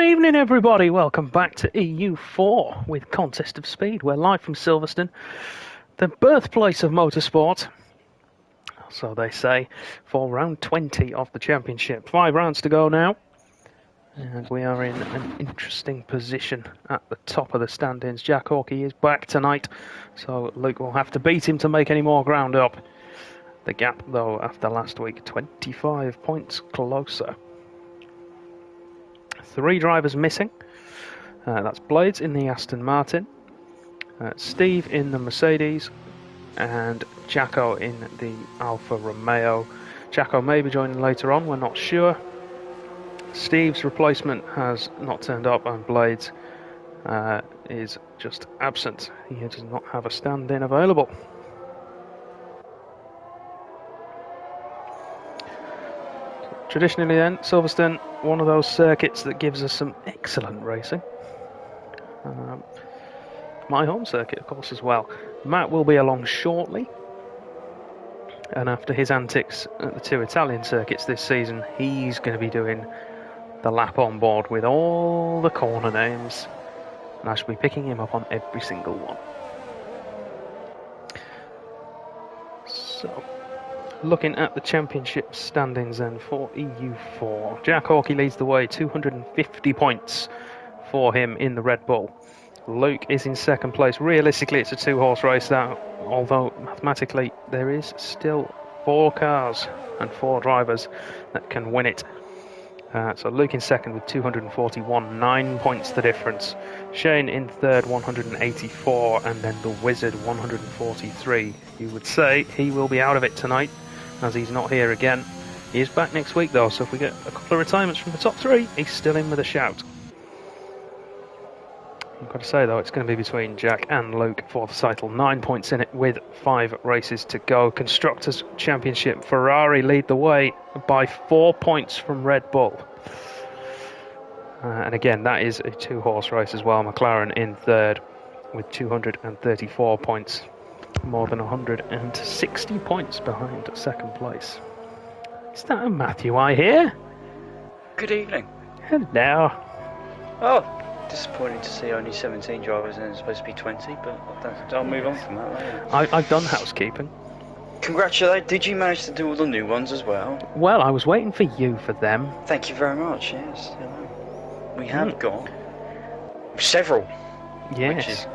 Good evening, everybody. Welcome back to EU4 with Contest of Speed. We're live from Silverstone, the birthplace of motorsport, so they say, for round 20 of the championship. 5 rounds to go now, and we are in an interesting position at the top of the standings. Jack Hawkey is back tonight, so Luke will have to beat him to make any more ground up. The gap, though, after last week, 25 points closer. 3 drivers missing. That's Blades in the Aston Martin, Steve in the Mercedes, and Jacko in the Alfa Romeo. Jacko may be joining later on, we're not sure. Steve's replacement has not turned up, and Blades is just absent. He does not have a stand-in available. Traditionally then, Silverstone, one of those circuits that gives us some excellent racing. My home circuit, of course, as well. Matt will be along shortly. And after his antics at the 2 Italian circuits this season, he's going to be doing the lap on board with all the corner names. And I shall be picking him up on every single one. So, looking at the championship standings then for EU4. Jack Hawkey leads the way, 250 points for him in the Red Bull. Luke is in second place. Realistically, it's a 2-horse race now, although mathematically there is still 4 cars and 4 drivers that can win it. So Luke in second with 241, 9 points the difference. Shane in third, 184, and then the Wizard, 143. You would say he will be out of it tonight, as he's not here again. He is back next week though, so if we get a couple of retirements from the top 3, he's still in with a shout. I've got to say though, it's going to be between Jack and Luke for the title. 9 points in it with 5 races to go. Constructors' Championship, Ferrari lead the way by 4 points from Red Bull. And again, that is a 2-horse race as well. McLaren in third with 234 points. More than 160 points behind second place. Is that a Matthew I hear? Good evening. Hello. Oh, disappointing to see only 17 drivers and it's supposed to be 20, but I'll move on from that later. I've done housekeeping. Congratulations. Did you manage to do all the new ones as well? Well, I was waiting for you for them. Thank you very much, yes. We have got several. Yes. Which is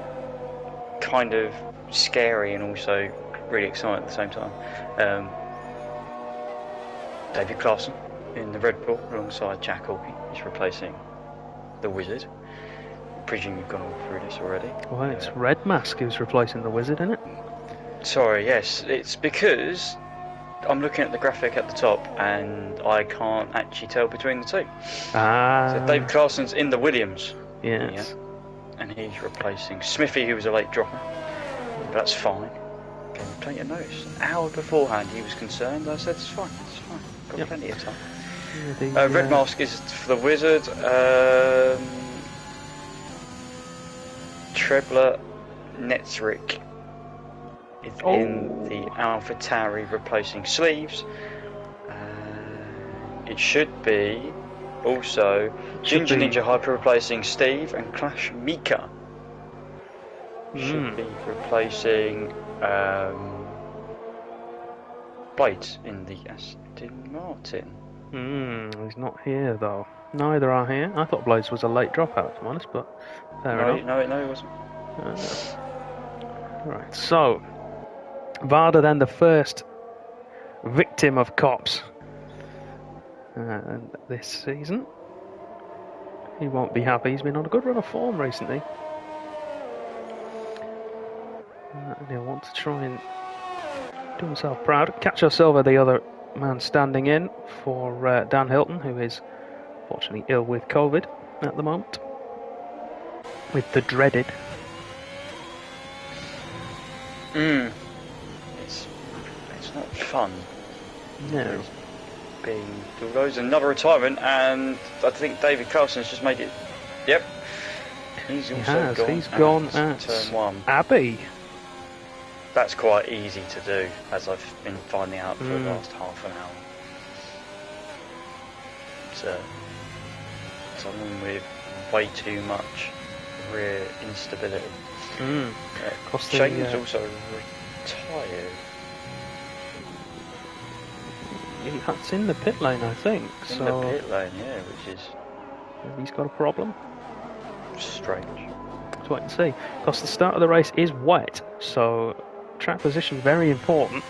kind of scary and also really exciting at the same time. David Clarkson in the Red Bull alongside Jack Hawkey is replacing the Wizard. I presume you've gone all through this already. Well, it's Red Mask who's replacing the Wizard, isn't it? Sorry, yes. It's because I'm looking at the graphic at the top and I can't actually tell between the two. So David Clarkson's in the Williams. Yes. Yeah, and he's replacing Smithy, who was a late dropper. But that's fine. Okay, plenty of notice. An hour beforehand he was concerned. I said, it's fine. Got plenty of time. Yeah, Red Mask is for the Wizard. Trebler Netzrick is in the Alpha Tauri replacing Sleeves. It should be also Ginger Ninja Hyper replacing Steve, and Clash Mika should be replacing Blades in the Aston Martin. He's not here though. Neither are here. I thought Blades was a late dropout, to be honest, but fair enough. No, it wasn't. Right, so Varda then the first victim of cops this season. He won't be happy. He's been on a good run of form recently. And he'll want to try and do himself proud. Cacho Silva, the other man standing in for Dan Hilton, who is fortunately ill with COVID at the moment. With the dreaded. It's not fun. No. There's another retirement, and I think David Clarkson's just made it. Yep. He's gone at turn 1. Abbey. That's quite easy to do, as I've been finding out for the last half an hour. So, someone with way too much rear instability. Shane's also retired. That's in the pit lane, I think. In the pit lane, yeah, which is... Maybe he's got a problem. Strange. Let's wait and see. Because the start of the race is wet, so track position very important.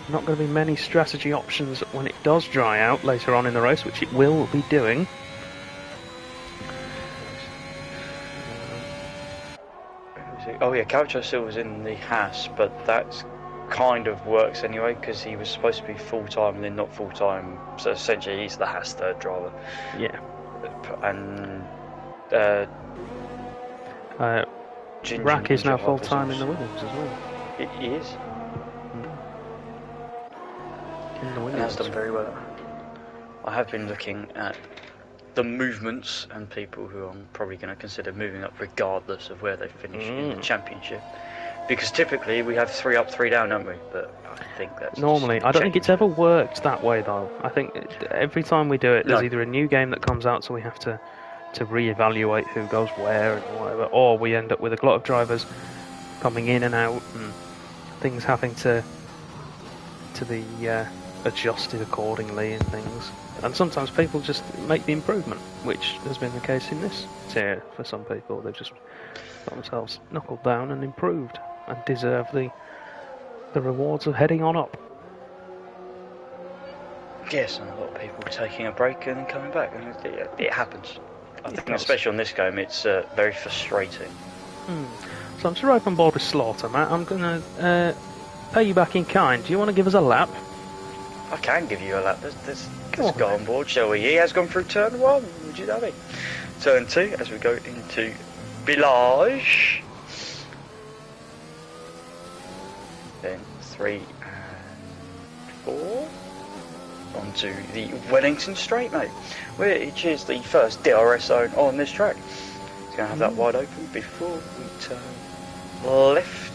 Not going to be many strategy options when it does dry out later on in the race, which it will be doing. Oh yeah, Caucho Silva's in the Haas, but that kind of works anyway because he was supposed to be full-time and then not full-time, so essentially he's the Haas third driver. Yeah. And Rack is now full-time in the Williams as well. He is? In the Williams. He has done very well. I have been looking at the movements and people who I'm probably going to consider moving up regardless of where they finish in the championship, because typically we have 3 up 3 down, don't we? But I think that's normally I don't think it's ever worked that way though. I think every time we do it there's either a new game that comes out, so we have to re-evaluate who goes where and whatever, or we end up with a lot of drivers coming in and out and things having to be adjusted accordingly and things. And sometimes people just make the improvement, which has been the case in this tier for some people. They've just got themselves knuckled down and improved and deserve the rewards of heading on up. Yes, and a lot of people taking a break and then coming back, and it happens. I think especially on this game it's very frustrating. So I'm sure on board with Slaughter, Matt. I'm going to pay you back in kind. Do you want to give us a lap? I can give you a lap. Let's go on board, shall we? He has gone through turn 1, would you know me? Turn 2, as we go into Village. Then 3 and 4. Onto the Wellington Straight, mate, which is the first DRS zone on this track. It's going to have that wide open before we turn left.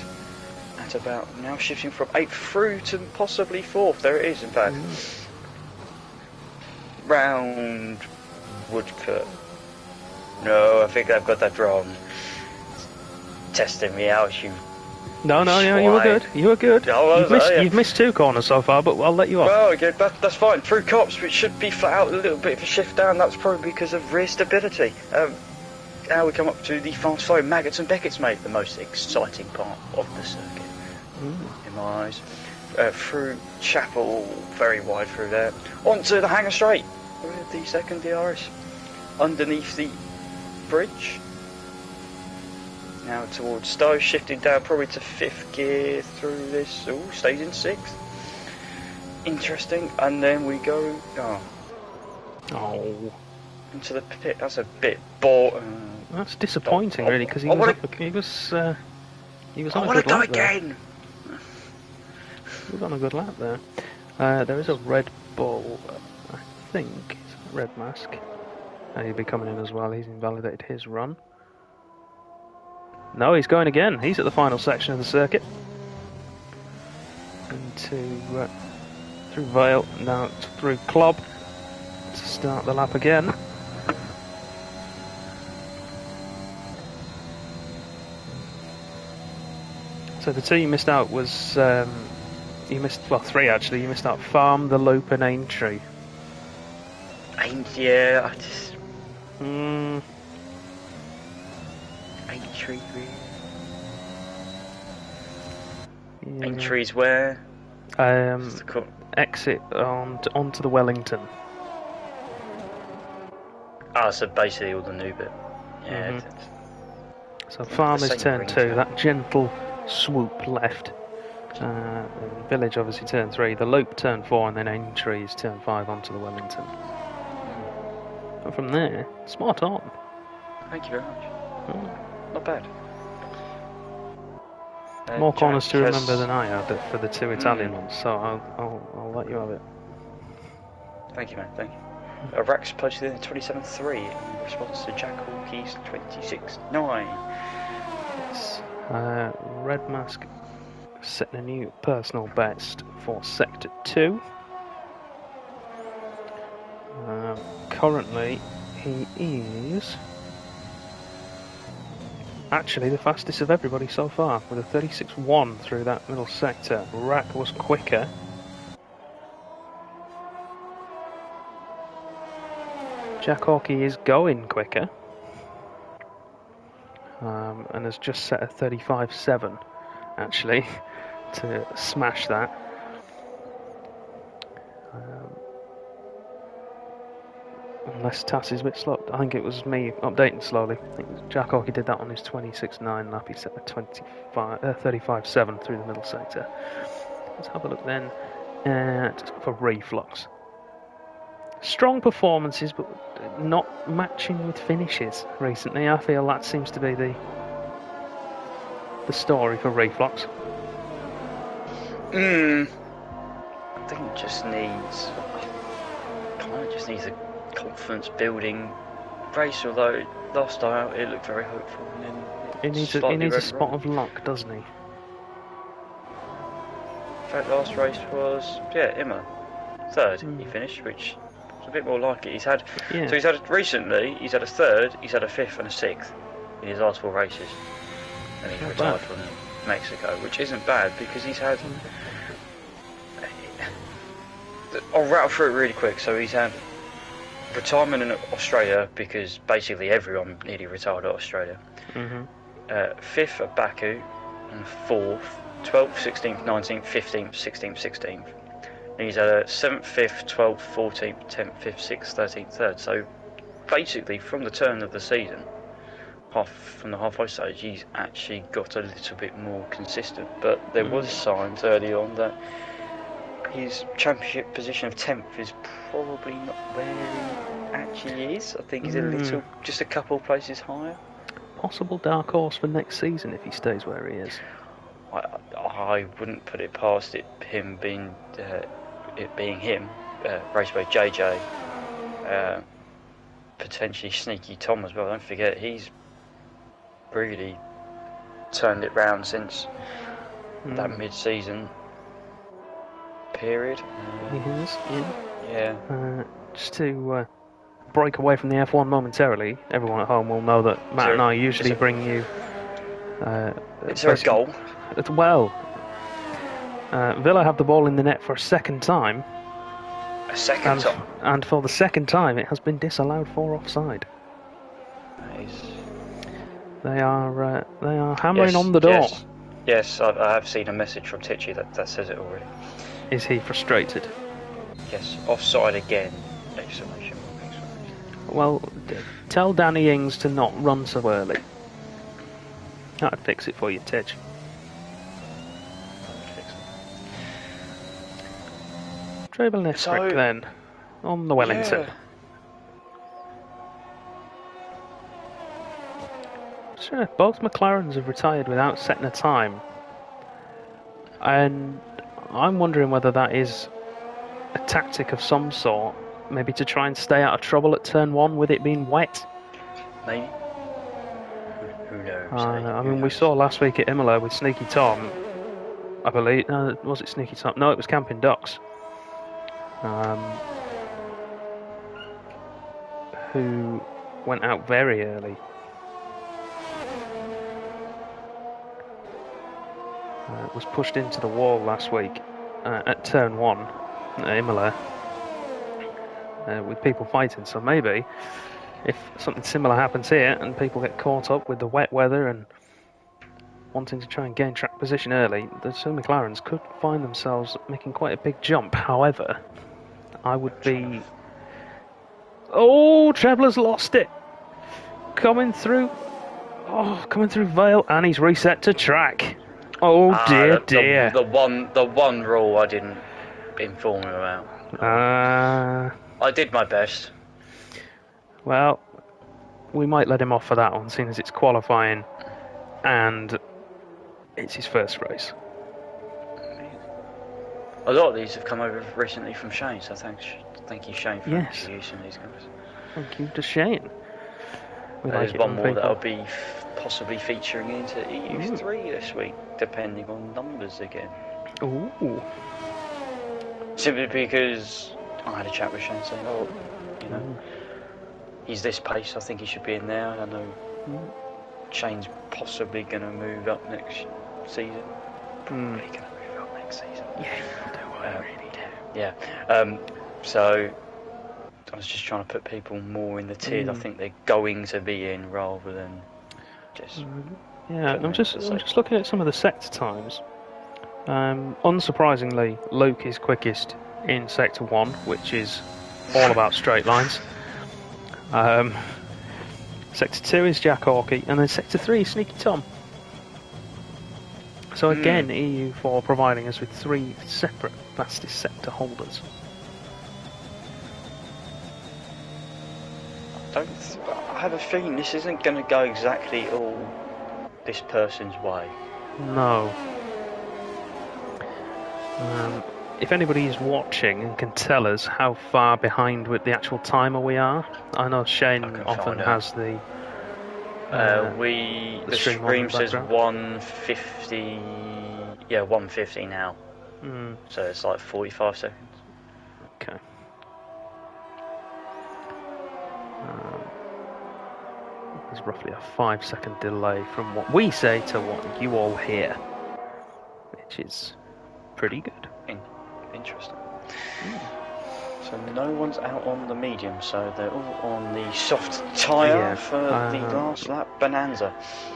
At about now shifting from 8th through to possibly 4th. There it is, in fact. Round Woodcut. No, I think I've got that wrong. Testing me out, you. No, you were good. You were good. You've missed 2 corners so far, but I'll let you off. Well, okay, that's fine. Through Cops, which should be flat out, a little bit of a shift down. That's probably because of rear stability. Now we come up to the fast flow Maggots and Beckett's, mate, the most exciting part of the circuit. In my eyes. Through Chapel, very wide through there. Onto the Hangar Straight with the second DRS. Underneath the bridge. Now towards Stowe, shifting down probably to 5th gear through this. Oh, stays in 6th. Interesting. And then we go into the pit. That's a bit that's disappointing, really, because he was on a good lap there. He was on a good lap there. There is a Red Bull, I think. It's a Red Mask. He'll be coming in as well. He's invalidated his run. No, he's going again. He's at the final section of the circuit. Into through Vale, now through Club to start the lap again. So the 2 you missed out was you missed 3 actually. You missed out Farm, the Loop, and Aintree. Yeah, I just. Aintree. Aintree's where? Exit onto the Wellington. So basically all the new bit. Yeah. So Farm is turn 2. That gentle swoop left. Village obviously turn 3, the Loop turn 4, and then Aintree is turn 5 onto the Wellington. And from there, smart on. Thank you very much. Not bad. More corners to remember than I had for the 2 Italian ones, so I'll let you have it. Thank you, man. Thank you. Rax posted in 27.3 in response to Jack Hawkey's 26.9. Red Mask setting a new personal best for Sector 2. currently he is actually the fastest of everybody so far, with a 36.1 through that middle sector. Rack was quicker. Jack Hawkey is going quicker, and has just set a 35.7 actually to smash that. Unless Tass is a bit slow. I think it was me updating slowly. I think Jack Hawkey did that on his 26.9 lap. He set a 35.7 through the middle sector. Let's have a look then for Reflux. Strong performances, but not matching with finishes recently. I feel that seems to be the story for Reflux. I think it just needs a confidence building race, although last time it looked very hopeful, and then he needs a spot of luck, doesn't he? In fact, last race was Imola, third. He finished, which was a bit more like it. So he's had recently he's had a third, he's had a fifth and a sixth in his last 4 races, and he's retired from Mexico, which isn't bad because he's had. I'll rattle through it really quick. So he's had retirement in Australia because basically everyone nearly retired at Australia. 5th at Baku, and 4th, 12th, 16th, 19th, 15th, 16th, 16th. And he's had a 7th, 5th, 12th, 14th, 10th, 5th, 6th, 13th, 3rd. So basically from the turn of the season, from the halfway stage, he's actually got a little bit more consistent. But there was signs early on that his championship position of 10th is probably not where he actually is. I think he's just a couple places higher. Possible dark horse for next season if he stays where he is. I wouldn't put it past him being him. Raceway JJ, potentially Sneaky Tom as well. Don't forget he's really turned it round since that mid-season period. He has, yeah. Just to break away from the F1 momentarily, everyone at home will know that Matt and I usually bring you. Is there a goal? Well, Villa have the ball in the net for a second time. A second time? And for the second time, it has been disallowed for offside. Nice. They are hammering on the door. Yes, I have seen a message from Tichy that says it already. Is he frustrated? Yes, offside again! Exclamation. Well, tell Danny Ings to not run so early. That'd fix it for you, Tidge. Treble Nestrick then, on the Wellington. Yeah. Sure, both McLarens have retired without setting a time. And I'm wondering whether that is a tactic of some sort, maybe to try and stay out of trouble at turn 1 with it being wet. Maybe. Who knows? I mean, we saw last week at Imola with Sneaky Tom, I believe. Was it Sneaky Tom? No, it was Camping Ducks. Who went out very early. Was pushed into the wall last week at turn 1 at Imola with people fighting. So maybe if something similar happens here and people get caught up with the wet weather and wanting to try and gain track position early, the two McLarens could find themselves making quite a big jump. However, I would be... Oh, Trebler's lost it. Coming through Vale, and he's reset to track. Oh dear. The one rule I didn't inform him about. I did my best. Well, we might let him off for that one, seeing as it's qualifying and it's his first race. A lot of these have come over recently from Shane, so thank you, Shane, for introducing these guys. Thank you to Shane. There's one more that'll be possibly featuring into EU3 this week, depending on numbers again. Ooh. Simply because I had a chat with Shane saying, he's this pace. I think he should be in there. I know Shane's possibly going to move up next season. Probably going to move up next season. Yeah, you'll do what I really do. Yeah. So I was just trying to put people more in the tiers I think they're going to be in rather than just. Yeah, I'm just looking at some of the sector times. Unsurprisingly, Luke is quickest in Sector 1, which is all about straight lines. Sector 2 is Jack Hawkey, and then Sector 3 is Sneaky Tom. So again, EU4 providing us with 3 separate fastest sector holders. I have a feeling this isn't going to go exactly all this person's way. No. If anybody is watching and can tell us how far behind with the actual timer we are, I know Shane often has the. The stream says 150. Yeah, 150 now. So it's like 45 seconds. Okay. There's roughly a 5-second delay from what we say to what you all hear, which is pretty good. Interesting. So no one's out on the medium, so they're all on the soft tyre for the last lap bonanza.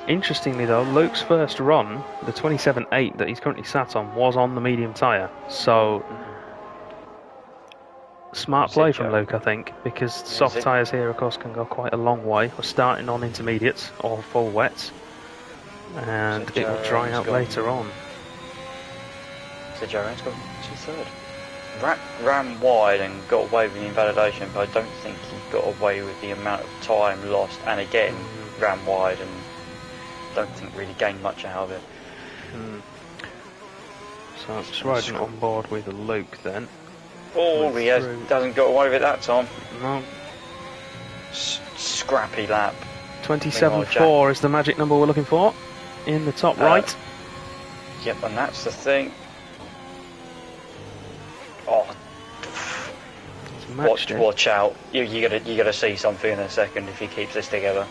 Interestingly though, Luke's first run, the 27.8 that he's currently sat on, was on the medium tyre. So smart play from Luke, I think, because soft tyres here of course can go quite a long way. We're starting on intermediates or full wets, and it will dry out later on. So Jaren's got to third. Ran wide and got away with the invalidation, but I don't think he got away with the amount of time lost, and again ran wide and don't think really gained much out of it. So I'm just riding on board with Luke then. Oh, he doesn't got away with it that time. No. Scrappy lap. 27.4 is the magic number we're looking for in the top right. Yep, and that's the thing. Oh, watch out! You gotta see something in a second if he keeps this together.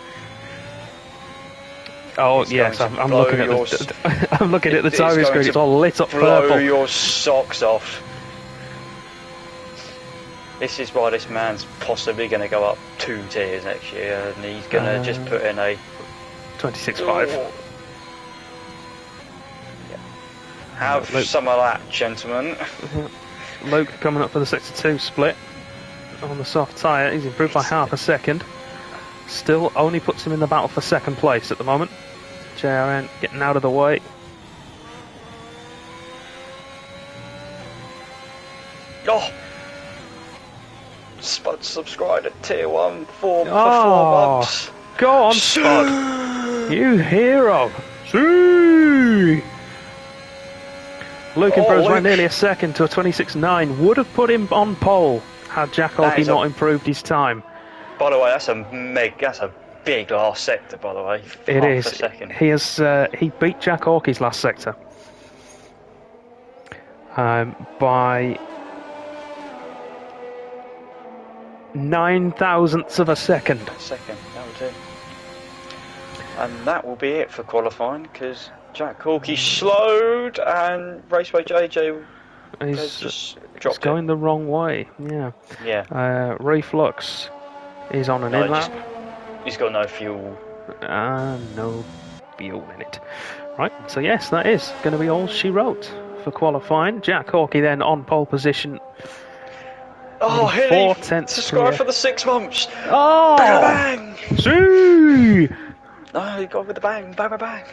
Oh yes, I'm looking at I'm looking at the timing screen. It's all lit up purple. Blow your socks off. This is why this man's possibly going to go up 2 tiers next year, and he's going to just put in a 26.5. Have some of that, gentlemen. Luke coming up for the Sector 2 split on the soft tyre. He's improved by half a second. Still only puts him in the battle for second place at the moment. JRN getting out of the way. Oh! Spud subscribed at tier 1 for 4 months. Go on, Spud! You hero! See! Luke improves by nearly a second to a 26.9. Would have put him on pole had Jack Hawkey not improved his time. By the way, that's a big last sector. By the way, it is. A second. He beat Jack Hawkey's last sector by 9,000ths of a second. That would do. And that will be it for qualifying, because Jack Hawkey slowed and Raceway JJ has just dropped. It's going the wrong way. Yeah. Ray Flux is on an in-lap. He's got no fuel. No fuel in it. Right, so yes, that is going to be all she wrote for qualifying. Jack Hawkey then on pole position. Oh, Hilly! Subscribe for the 6 months! Oh! Bang! See! No, you got with the bang, bang, bang, bang.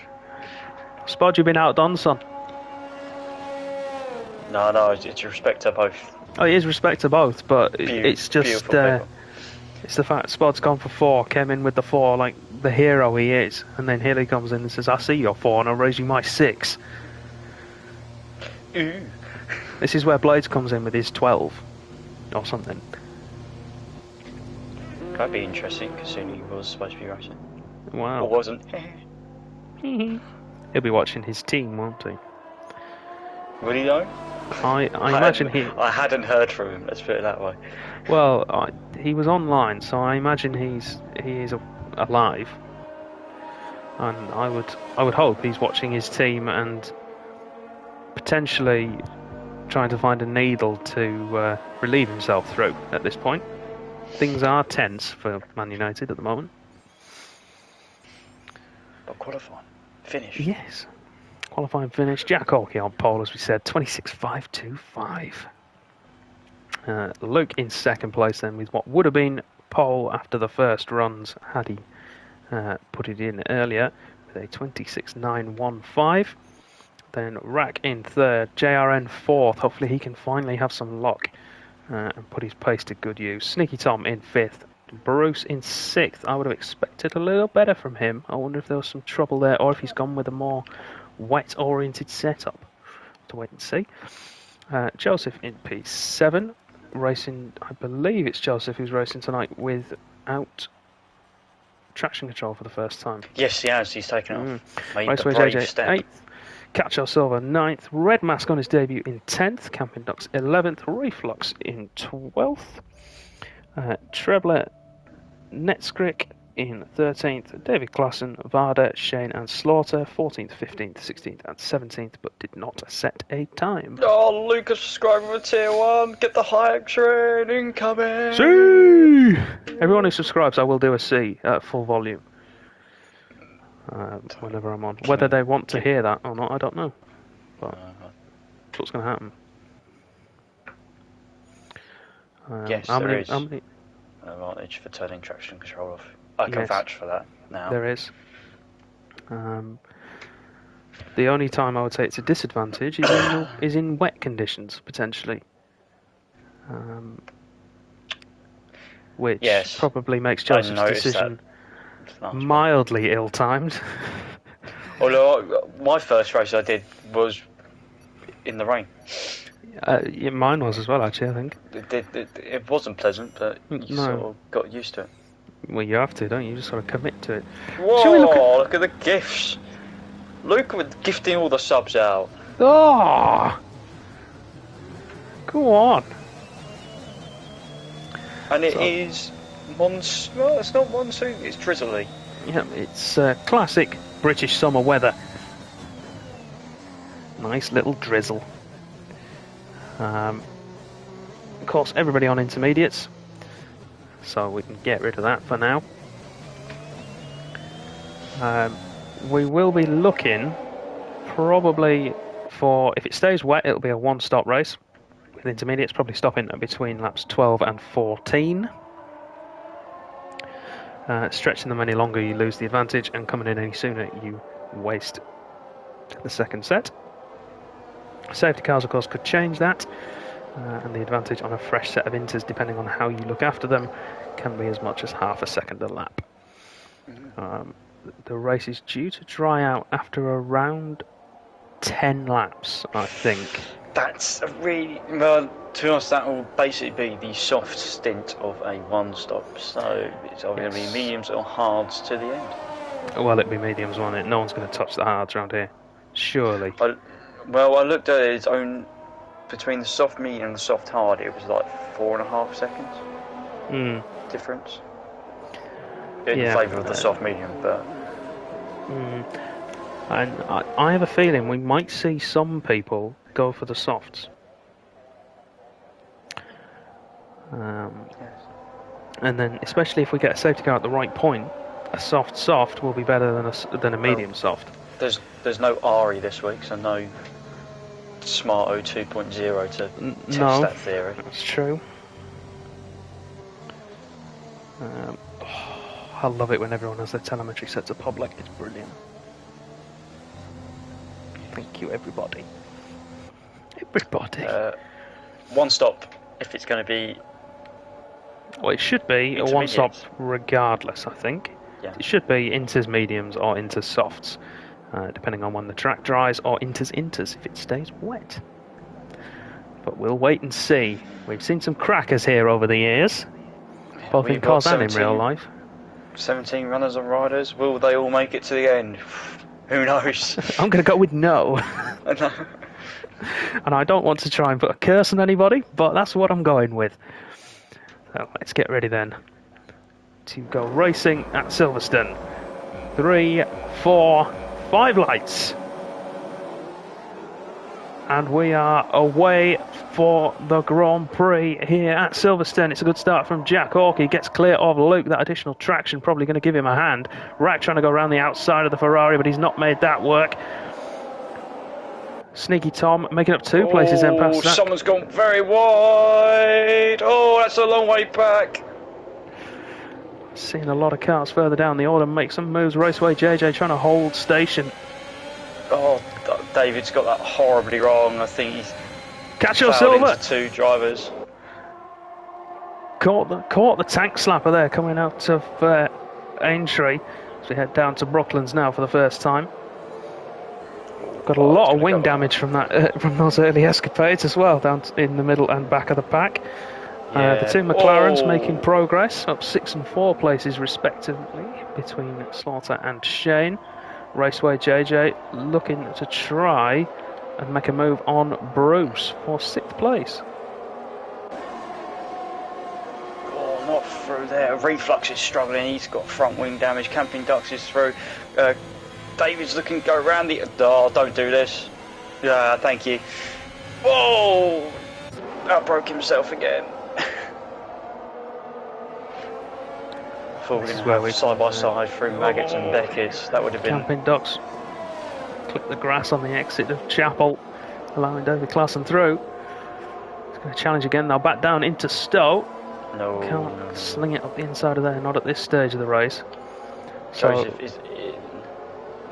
Spud, you've been outdone, son. No, it's respect to both. Oh, it is respect to both, but it's just it's the fact Spud's gone for 4, came in with the 4 like the hero he is, and then Hilly comes in and says, I see your 4 and I'll raise you my 6. Ooh. This is where Blades comes in with his 12 or something. That'd be interesting, because soon he was supposed to be racing. Wow. Or wasn't. He'll be watching his team, won't he? Will he though? I imagine he... I hadn't heard from him, let's put it that way. Well, he was online, so I imagine he is alive, and I would hope he's watching his team and potentially trying to find a needle to relieve himself through at this point. Things are tense for Man United at the moment. But qualifying finish. Yes, qualifying finish. Jack Hawkey on pole, as we said, 26.525. Luke in second place then with what would have been pole after the first runs had he put it in earlier with a 26.915. Then Rack in third, JRN fourth. Hopefully he can finally have some luck and put his pace to good use. Sneaky Tom in fifth, Bruce in sixth. I would have expected a little better from him. I wonder if there was some trouble there or if he's gone with a more wet oriented setup. To wait and see. Joseph in P7. Racing, I believe it's Joseph who's racing tonight without traction control for the first time. Yes, he has. He's taken off. Made Raceway the brave JJ step. 8th. Cacho Silva 9th. Red Mask on his debut in 10th. Camping Ducks 11th. Reflux in 12th. Trebler Netskrik in 13th. David Klassen, Varda, Shane and Slaughter 14th, 15th, 16th and 17th, but did not set a time. Oh, Lucas subscribing for tier 1. Get the hype train incoming. C! Everyone who subscribes, I will do a C at full volume. Whenever I'm on. Whether they want to hear that or not, I don't know. But that's what's going to happen. Yes, there is an advantage for turning traction control off. I can vouch for that now. There is. The only time I would say it's a disadvantage is in wet conditions, potentially. Which probably makes Joseph's decision mildly ill-timed. Although my first race I did was in the rain. Yeah, mine was as well, actually, I think. It wasn't pleasant, but you sort of got used to it. Well, you have to, don't you? You just sort of commit to it. Whoa, look at the gifts. Luke with gifting all the subs out. Oh! Go on. And it is monsoon. Well, it's not monsoon, it's drizzly. Yeah, it's classic British summer weather. Nice little drizzle. Of course, everybody on intermediates, so we can get rid of that for now. We will be looking probably for, if it stays wet, it'll be a one-stop race. With intermediates probably stopping between laps 12 and 14. Stretching them any longer, you lose the advantage, and coming in any sooner, you waste the second set. Safety cars, of course, could change that, and the advantage on a fresh set of inters, depending on how you look after them, can be as much as half a second a lap. The race is due to dry out after around 10 laps, I think. That's a really, well, to be honest, that will basically be the soft stint of a one-stop, so it's either going to be mediums or hards to the end. Well, it'll be mediums, won't it? No one's going to touch the hards around here, surely. Well, I looked at its own, between the soft medium and the soft hard, it was like 4.5 seconds difference. In favour of the soft medium, but... And I have a feeling we might see some people go for the softs. And then, especially if we get a safety car at the right point, a soft will be better than a medium soft. There's no RE this week, so no Smart 2.0 to test that theory. That's true. I love it when everyone has their telemetry set to public. It's brilliant. Thank you, everybody. One stop, if it's going to be... Well, it should be a one stop regardless, I think. Yeah. It should be inters mediums or inters softs, depending on when the track dries, or inters if it stays wet. But we'll wait and see. We've seen some crackers here over the years, both in cars and in real life. 17 runners and riders. Will they all make it to the end? Who knows? I'm going to go with no. I know. And I don't want to try and put a curse on anybody, but that's what I'm going with. Well, let's get ready then to go racing at Silverstone. 3, 4, 5 lights. And we are away for the Grand Prix here at Silverstone. It's a good start from Jack Hawke. Gets clear of Luke. That additional traction probably going to give him a hand. Rack trying to go around the outside of the Ferrari, but he's not made that work. Sneaky Tom making up 2 places then past that. Someone's gone very wide. Oh, that's a long way back. Seeing a lot of cars further down the order make some moves. Raceway JJ trying to hold station. Oh, David's got that horribly wrong. I think he's Cacho Silva into 2 drivers. Caught the tank slapper there coming out of Aintree as we head down to Brooklands now for the first time. Got a lot of wing damage from that from those early escapades as well, down in the middle and back of the pack. Yeah. The 2 McLarens making progress, up 6 and 4 places respectively between Slaughter and Shane. Raceway JJ looking to try and make a move on Bruce for 6th place. Oh, not through there. Reflux is struggling. He's got front wing damage. Camping Ducks is through. David's looking to go around the... Oh, don't do this. Yeah, thank you. Whoa! Outbroke himself again. I thought we were going to have side by side through Maggots and Beckett's. That would have been... Camping Ducks clip the grass on the exit of Chapel, allowing David Classen through. He's going to challenge again now, back down into Stowe. Can't sling it up the inside of there, not at this stage of the race. Joseph is in.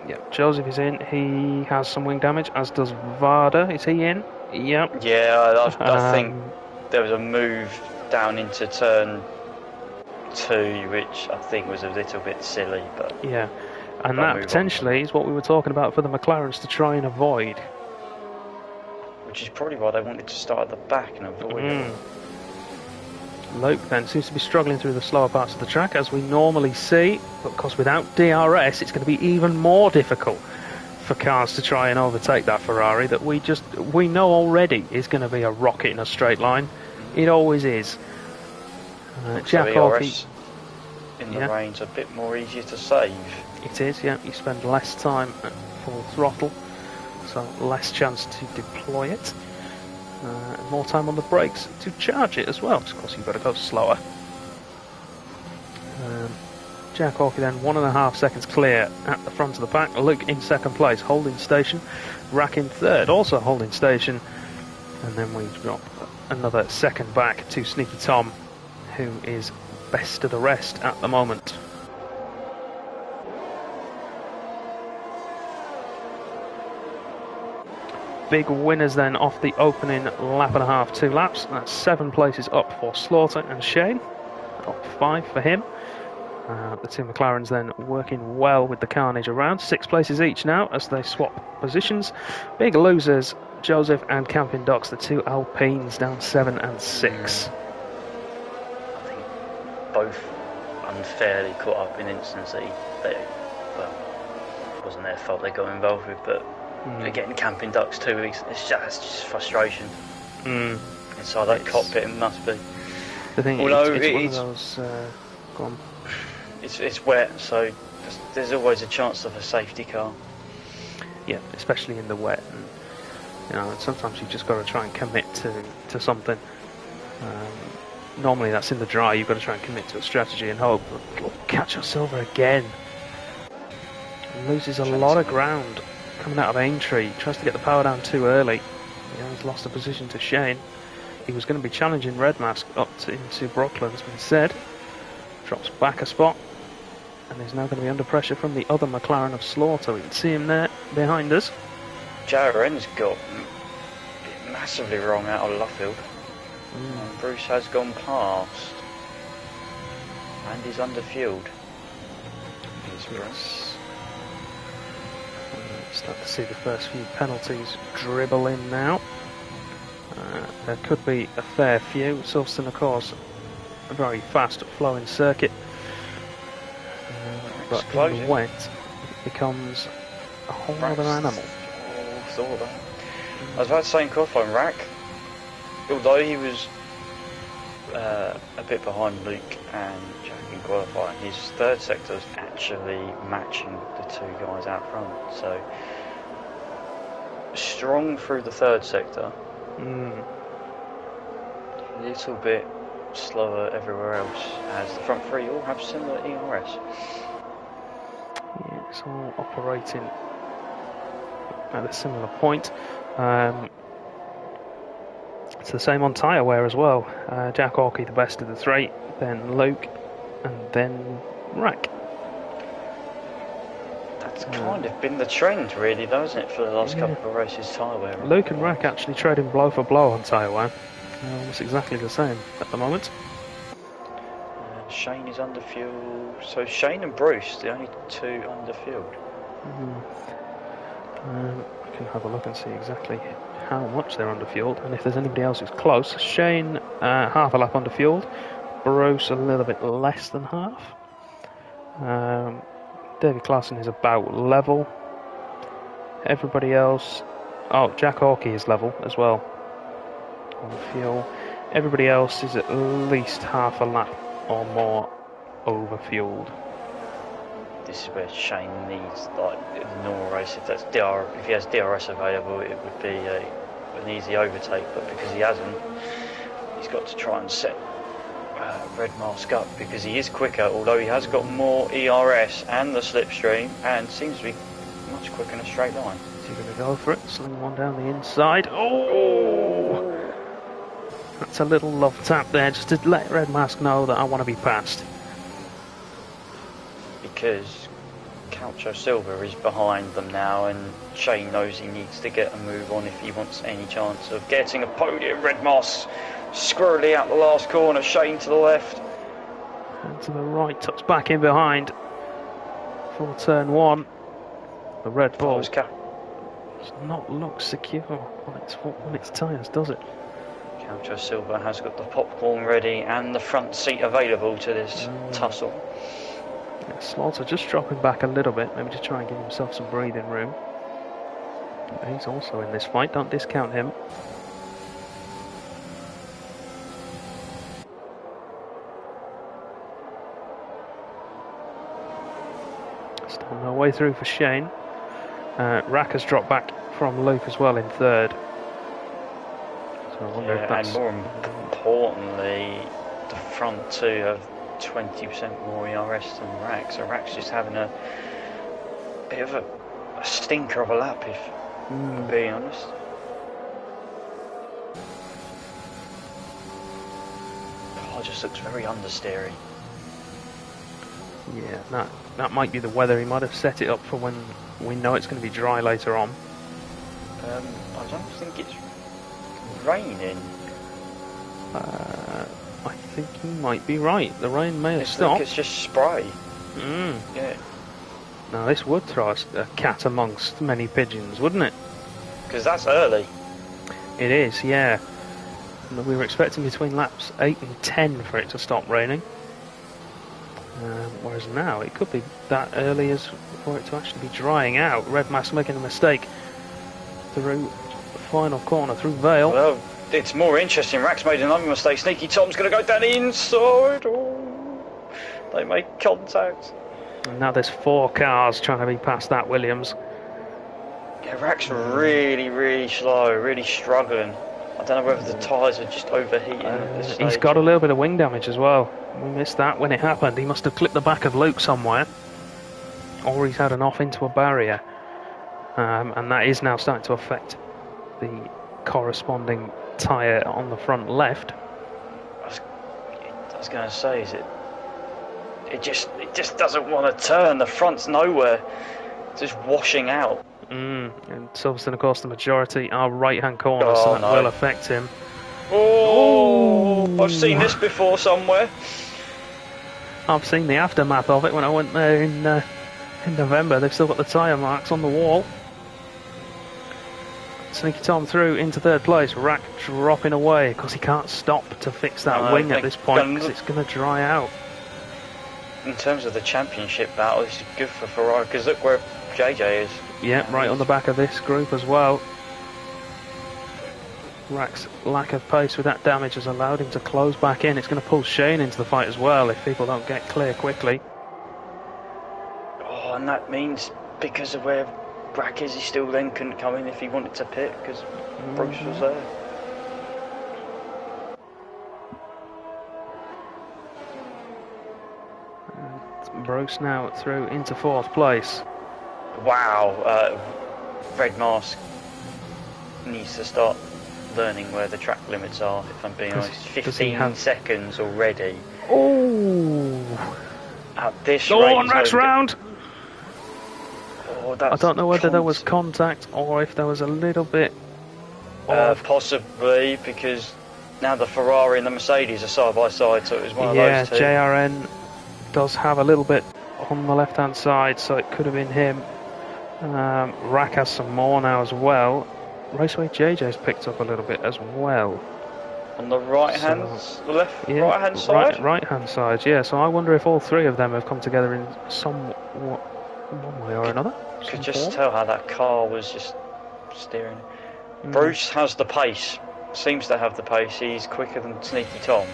Yeah, Joseph is in. He has some wing damage, as does Varda. Is he in? Yep. Yeah, I think there was a move down into turn 2, which I think was a little bit silly, but yeah, and that potentially is what we were talking about for the McLarens to try and avoid. Which is probably why they wanted to start at the back and avoid it. Luke then seems to be struggling through the slower parts of the track, as we normally see, but of course without DRS it's going to be even more difficult for cars to try and overtake that Ferrari that we know already is going to be a rocket in a straight line. It always is. Jack Hawke in the rain's a bit more easier to save. It is, yeah. You spend less time at full throttle, so less chance to deploy it. More time on the brakes to charge it as well. Of course, you've got to go slower. Jack Hawke then 1.5 seconds clear at the front of the pack. Luke in 2nd place, holding station. Rack in 3rd, also holding station. And then we drop another second back to Sneaky Tom, who is best of the rest at the moment. Big winners then off the opening lap and a half, 2 laps. That's 7 places up for Slaughter and Shane, up 5 for him. The 2 McLarens then working well with the carnage around, 6 places each now as they swap positions. Big losers, Joseph and Camping Ducks, the 2 Alpines, down 7 and 6. I think both unfairly caught up in incidents that it wasn't their fault they got involved with, but getting Camping Ducks 2 weeks, it's just frustration. Inside that cockpit, it must be. The thing it's one of those. Go on. It's wet, so there's always a chance of a safety car. Yeah, especially in the wet, and sometimes you've just got to try and commit to something. Normally that's in the dry. You've got to try and commit to a strategy and hope. Cacho Silva again loses a lot of ground. Coming out of Aintree, tries to get the power down too early. He's lost a position to Shane. He was going to be challenging Red Mask up into Brooklands, but instead drops back a spot and is now going to be under pressure from the other McLaren of Slaughter. We can see him there behind us. Jaren's got massively wrong out of Luffield. Bruce has gone past and he's underfueled. Start to see the first few penalties dribble in now. There could be a fair few. Silverstone, of course, a very fast flowing circuit, but in the wet it becomes a whole other animal. Thought that. I was about to say in qualifying, Rack, although he was a bit behind Luke and Jack in qualifying. His third sector is actually matching the two guys out front. So strong through the third sector. A little bit slower everywhere else, as the front three all have similar ERS. Yeah, it's all operating at a similar point. It's the same on tyre wear as well. Jack Hawkey the best of the three, then Luke, and then Rack. That's kind of been the trend, really, though, isn't it, for the last couple of races, tyre wear? Luke and Rack actually trading blow for blow on tyre wear. Almost exactly the same at the moment. Shane is under fuel. So Shane and Bruce, the only two under fuel. I can have a look and see exactly how much they're under fueled, and if there's anybody else who's close. Shane half a lap under fueled, Bruce a little bit less than half. David Claassen is about level. Everybody else, Jack Hawkey is level as well on fuel. Everybody else is at least half a lap or more over fueled. This is where Shane needs, like in the normal race, if he has DRS available, it would be an easy overtake, but because he hasn't, he's got to try and set Red Mask up, because he is quicker, although he has got more ERS and the slipstream, and seems to be much quicker in a straight line. Is he going to go for it? Sling one down the inside. Oh! That's a little love tap there, just to let Red Mask know that I want to be passed. Because Calcio Silver is behind them now, and Shane knows he needs to get a move on if he wants any chance of getting a podium. Red Moss squirrely out the last corner, Shane to the left. And to the right, tucks back in behind for turn one. The Red Bull does not look secure on its tyres, does it? Calcio Silver has got the popcorn ready and the front seat available to this tussle. Yeah, Slaughter just dropping back a little bit, maybe just try and give himself some breathing room. But he's also in this fight, don't discount him. Still no way through for Shane. Rack has dropped back from Luke as well in third. So I wonder if that's... And more importantly, the front two have 20% more ERS than Rack, so Rack's just having a bit of a stinker of a lap, if I'm being honest. Car just looks very understeery. Yeah, that might be the weather. He might have set it up for when we know it's going to be dry later on. I don't think it's raining. I think he might be right. The rain may have stopped. I think it's just spray. Yeah. Now this would throw a cat amongst many pigeons, wouldn't it? Because that's early. It is, yeah. We were expecting between laps 8 and 10 for it to stop raining. Whereas now it could be that early as for it to actually be drying out. Red Mask making a mistake through the final corner, through Vale. Well, it's more interesting. Rack's made another mistake. Sneaky Tom's going to go down the inside. Oh, they make contact. And now there's 4 cars trying to be past that Williams. Yeah, Rack's really, really slow, really struggling. I don't know whether the tyres are just overheating at this stage. He's got a little bit of wing damage as well. We missed that when it happened. He must have clipped the back of Luke somewhere. Or he's had an off into a barrier. And that is now starting to affect the corresponding tyre on the front left. I was going to say, it just doesn't want to turn. The front's nowhere. It's just washing out. And Silverstone, of course, the majority are right-hand corners, so that will affect him. Oh, I've seen this before somewhere. I've seen the aftermath of it when I went there in November. They've still got the tyre marks on the wall. Sneaky Tom through into third place. Rack dropping away because he can't stop to fix that wing at this point because it's going to dry out. In terms of the championship battle, this is good for Ferrari because look where JJ is. Yeah, right on the back of this group as well. Rack's lack of pace with that damage has allowed him to close back in. It's going to pull Shane into the fight as well if people don't get clear quickly. Oh, and that means because of where Rack is, he still then couldn't come in if he wanted to pit because Bruce was there. Bruce now through into 4th place. Wow, Red Mask needs to start learning where the track limits are, if I'm being honest. 15 seconds already. Oh! At this Go rate, on, Rack's round! Oh, I don't know whether there was contact or if there was a little bit of... Possibly, because now the Ferrari and the Mercedes are side by side, so it was one of those two. Yeah, JRN does have a little bit on the left hand side, so it could have been him. Rack has some more now as well. Raceway JJ's picked up a little bit as well. On the right hand, right hand side? Right hand side, yeah. So I wonder if all three of them have come together in one way or another. You could just tell how that car was just steering. Bruce has the pace, seems to have the pace. He's quicker than Sneaky Tom.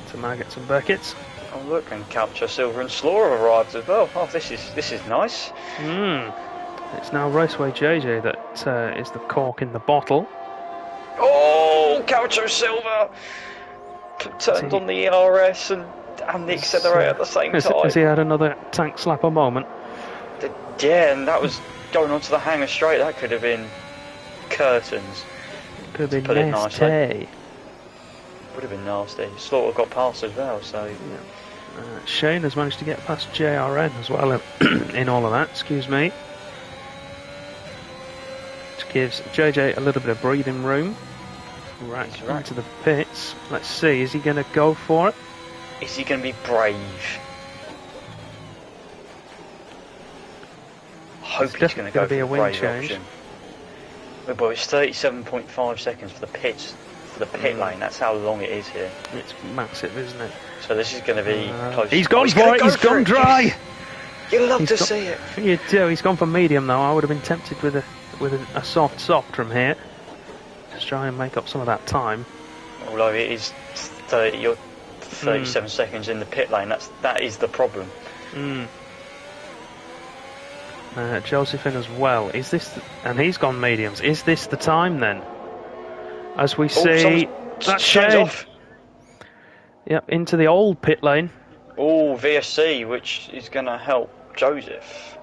To Maggots and Beckett's. Oh look, and Culture, Silver and Slaw have arrived as well. Oh, this is nice. It's now Raceway JJ that is the cork in the bottle. Oh, Culture Silver turned on the ERS and the accelerator at the same time. Has he had another tank slapper moment? Yeah, and that was going onto the hangar straight. That could have been curtains. Could have been nasty. Would have been nasty. Slaughter got past as well, so... Yeah. Shane has managed to get past JRN as well in all of that, excuse me. Which gives JJ a little bit of breathing room. Right into the pits. Let's see, is he going to go for it? Is he going to be brave? I hope he's going to go for the brave option. Well, it's 37.5 seconds for the pits. The pit lane, that's how long it is here. It's massive, isn't it? So this is going to be close. He's gone for it, he's gone dry! Yes. You love to see it. You do, he's gone for medium though. I would have been tempted with a soft from here. Just try and make up some of that time. Although it is 30 or 37 seconds in the pit lane, that is the problem. Josephine as well. And he's gone mediums. Is this the time then? As we see, that's Shane. Yep, into the old pit lane. Oh, VSC, which is going to help Joseph.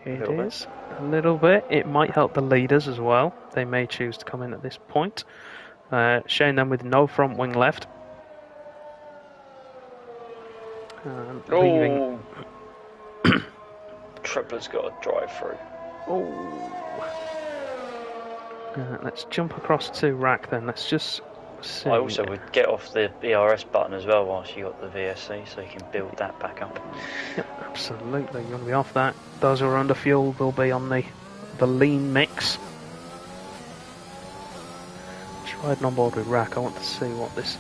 It is a little bit. It might help the leaders as well. They may choose to come in at this point. Shane then with no front wing left. Leaving. Triplet's got a drive through. Let's jump across to Rack then. Let's just see. I also would get off the ERS button as well whilst you got the VSC, so you can build that back up. Yep, absolutely. You want to be off that. Those who are under fuel will be on the lean mix. Riding on board with Rack, I want to see what this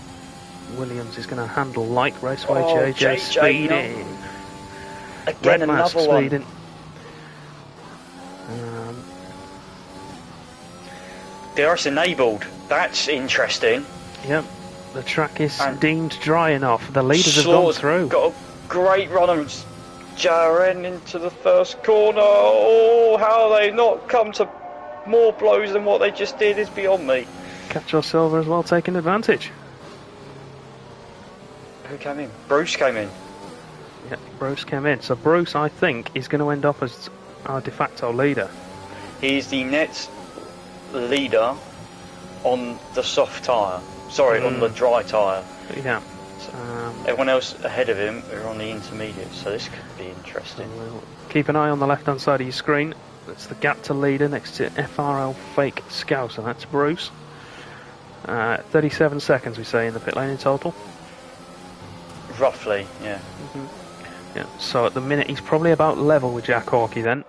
Williams is going to handle like. Raceway JJ speeding. No. Again, another one. Speeding. DRS enabled. That's interesting. Yep. The track is deemed dry enough. The leaders have gone through. Got a great run of JRN into the first corner. Oh, how they not come to more blows than what they just did is beyond me. Catch Silver as well taking advantage. Who came in? Bruce came in. Yeah, Bruce came in. So Bruce, I think, is going to end up as our de facto leader. He's the net leader on the soft tyre. Sorry, on the dry tyre. Yeah. Everyone else ahead of him are on the intermediate, so this could be interesting. So we'll keep an eye on the left-hand side of your screen. That's the gap to leader next to FRL Fake Scouser. That's Bruce. 37 seconds, we say, in the pit lane in total. Roughly, yeah. Yeah. So at the minute, he's probably about level with Jack Hawkey then.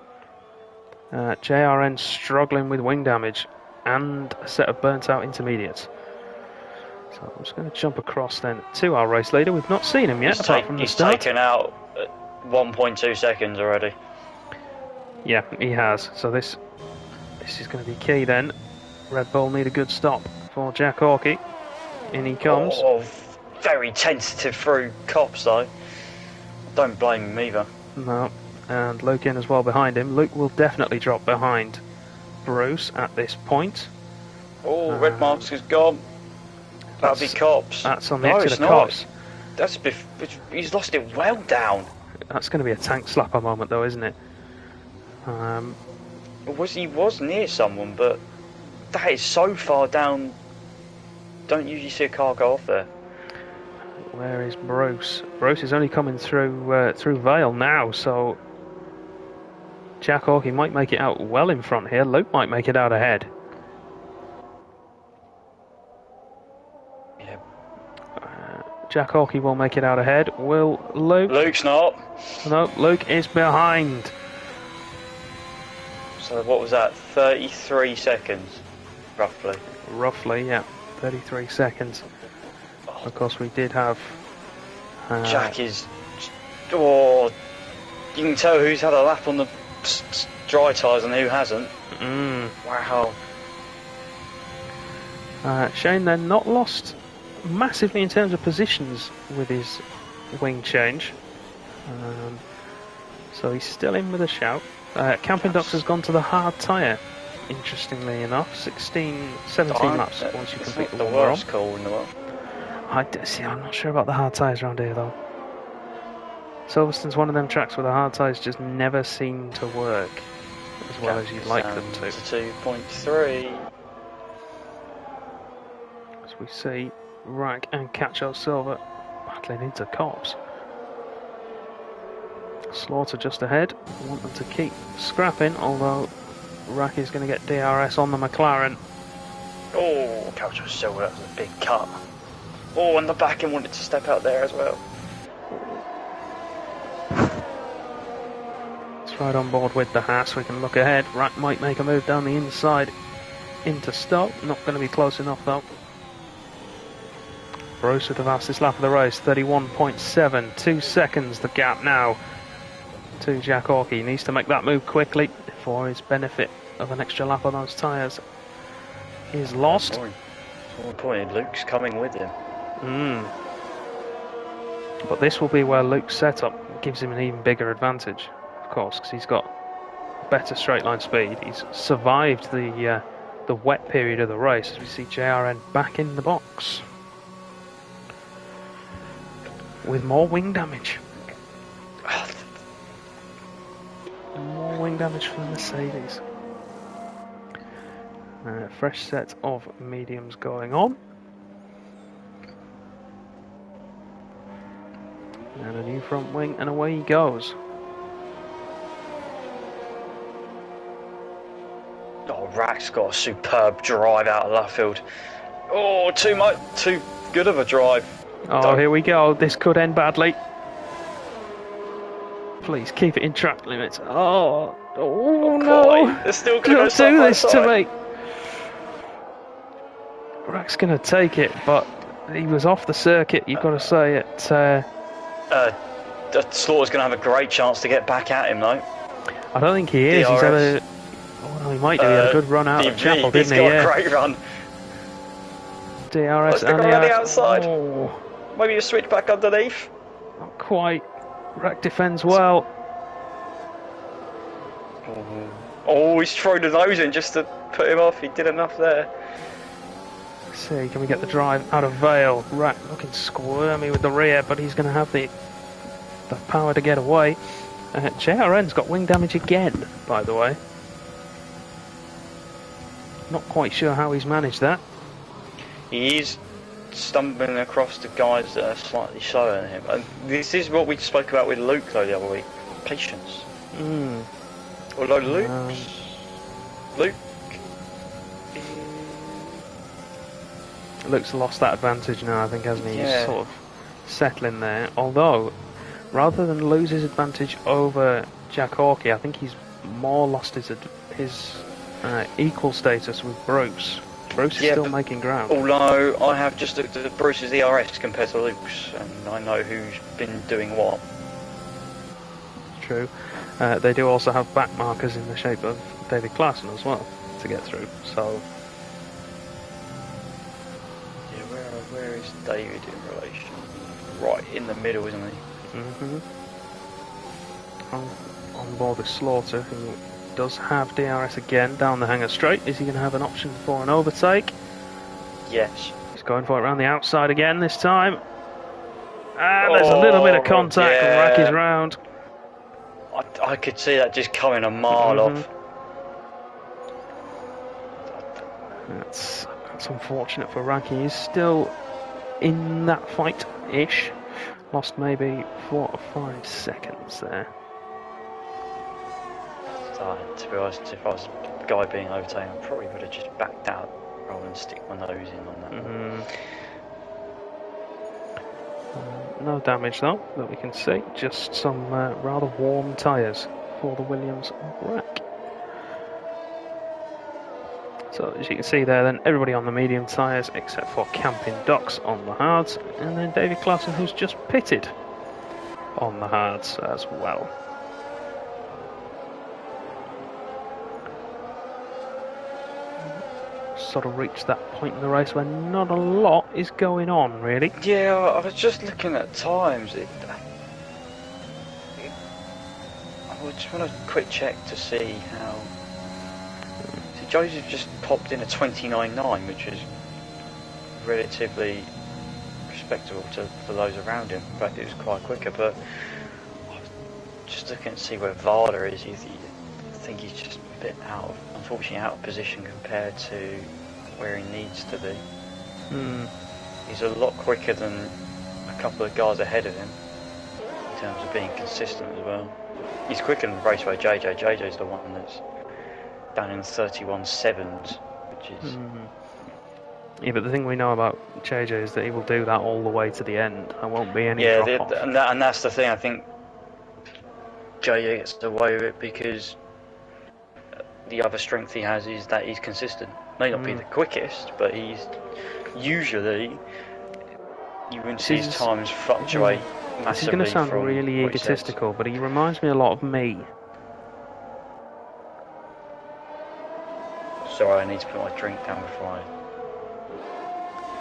JRN struggling with wing damage and a set of burnt out intermediates. So I'm just going to jump across then to our race leader. We've not seen him yet, apart from the start. He's taken out 1.2 seconds already. Yeah, he has. So this is going to be key then. Red Bull need a good stop for Jack Hawkey. In he comes. Oh, very tentative through Cops though. Don't blame him either. No, and Luke in as well behind him. Luke will definitely drop behind Bruce at this point. Oh, red marks is gone. That'll be Cops. That's on the exit of Cops. He's lost it well down. That's going to be a tank slapper moment though, isn't it? He was near someone, but that is so far down. Don't usually see a car go off there. Where is Bruce? Bruce is only coming through Vale now, so Jack Hawkey might make it out well in front here. Luke might make it out ahead. Yeah. Jack Hawkey will make it out ahead. Will Luke? Luke's not. No, Luke is behind. So what was that? 33 seconds, roughly. Roughly, yeah. 33 seconds. Of course, we did have... Jack is... Oh, you can tell who's had a lap on the dry tyres and who hasn't. Wow. Shane then not lost massively in terms of positions with his wing change. So he's still in with a shout. Camping Ducks has gone to the hard tyre, interestingly enough. 17 laps once you complete the worst call in the world. I'm not sure about the hard tyres around here though. Silverstone's one of them tracks where the hard tyres just never seem to work as well as you'd like them to. 2.3. As we see Rack and Cacho Silver battling into Cops. Slaughter just ahead. I want them to keep scrapping, although Rack is going to get DRS on the McLaren. Oh, Cacho Silver, that was a big cut. Oh, and the back end wanted to step out there as well. It's right on board with the Haas. We can look ahead. Rack might make a move down the inside into stop. Not going to be close enough though. Bruce with the fastest lap of the race, 31.7. 2 seconds the gap now to Jack Hawkey. He needs to make that move quickly for his benefit of an extra lap on those tyres. He's lost. More important, Luke's coming with him. But this will be where Luke's setup gives him an even bigger advantage, of course, because he's got better straight line speed. He's survived the wet period of the race, as we see JRN back in the box with more wing damage. More wing damage for Mercedes. Fresh set of mediums going on. And a new front wing, and away he goes. Oh, Rack's got a superb drive out of left field. Oh, too good of a drive. Oh, here we go. This could end badly. Please keep it in track limits. Oh no! They're still going Don't do this to me. Rack's going to take it, but he was off the circuit. You've got to say it. Slaughter's going to have a great chance to get back at him, though. I don't think he is. DRS. He's had a. Oh, he might do. He had a good run out of Chapel, didn't he? He's got a great run. DRS and on the outside. Oh. Maybe a switch back underneath. Not quite. Rack defends well. Oh, he's thrown the nose in just to put him off. He did enough there. Let's see, can we get the drive out of Vale? Rack looking squirmy with the rear, but he's going to have the power to get away. JRN's got wing damage again, by the way. Not quite sure how he's managed that. He is stumbling across the guys that are slightly slower than him. And this is what we spoke about with Luke though the other week. Patience. Although Luke's lost that advantage now, I think, hasn't he? Yeah. He's sort of settling there. Although, rather than lose his advantage over Jack Hawkey, I think he's more lost his equal status with Bruce. Bruce is still making ground. Although I have just looked at Bruce's ERS compared to Luke's, and I know who's been doing what. through. They do also have back markers in the shape of David Claassen as well to get through. So, yeah, where is David in relation? Right in the middle, isn't he? On board with Slaughter, who does have DRS again down the hanger straight. Is he going to have an option for an overtake? Yes. He's going for it around the outside again this time. And there's a little bit of contact on Racky's round. I could see that just coming a mile off. That's unfortunate for Racky. He's still in that fight-ish. Lost maybe 4 or 5 seconds there. To be honest, if I was the guy being overtaken, I probably would have just backed out rather than stick my nose in on that one. No damage though that we can see, just some rather warm tyres for the Williams wreck. So as you can see there then, everybody on the medium tyres except for Camping Docks on the hards, and then David Claassen, who's just pitted on the hards as well. Sort of reached that point in the race where not a lot is going on really. Yeah, I was just looking at times. I just want a quick check to see how. See, Joseph just popped in a 29.9, which is relatively respectable for those around him. In fact, it was quite quicker, but I was just looking to see where Varda is. I think he's just a bit unfortunately out of position compared to where he needs to be. He's a lot quicker than a couple of guys ahead of him in terms of being consistent as well. He's quicker than Raceway JJ. JJ's the one that's down in 31.7s, which is... Yeah, but the thing we know about JJ is that he will do that all the way to the end. There won't be any drop-off. And that's the thing. I think JJ gets away with it because the other strength he has is that he's consistent. May not be the quickest, but he's usually, you wouldn't see his times fluctuate massively. This is going to sound really egotistical, but he reminds me a lot of me. Sorry, I need to put my drink down before I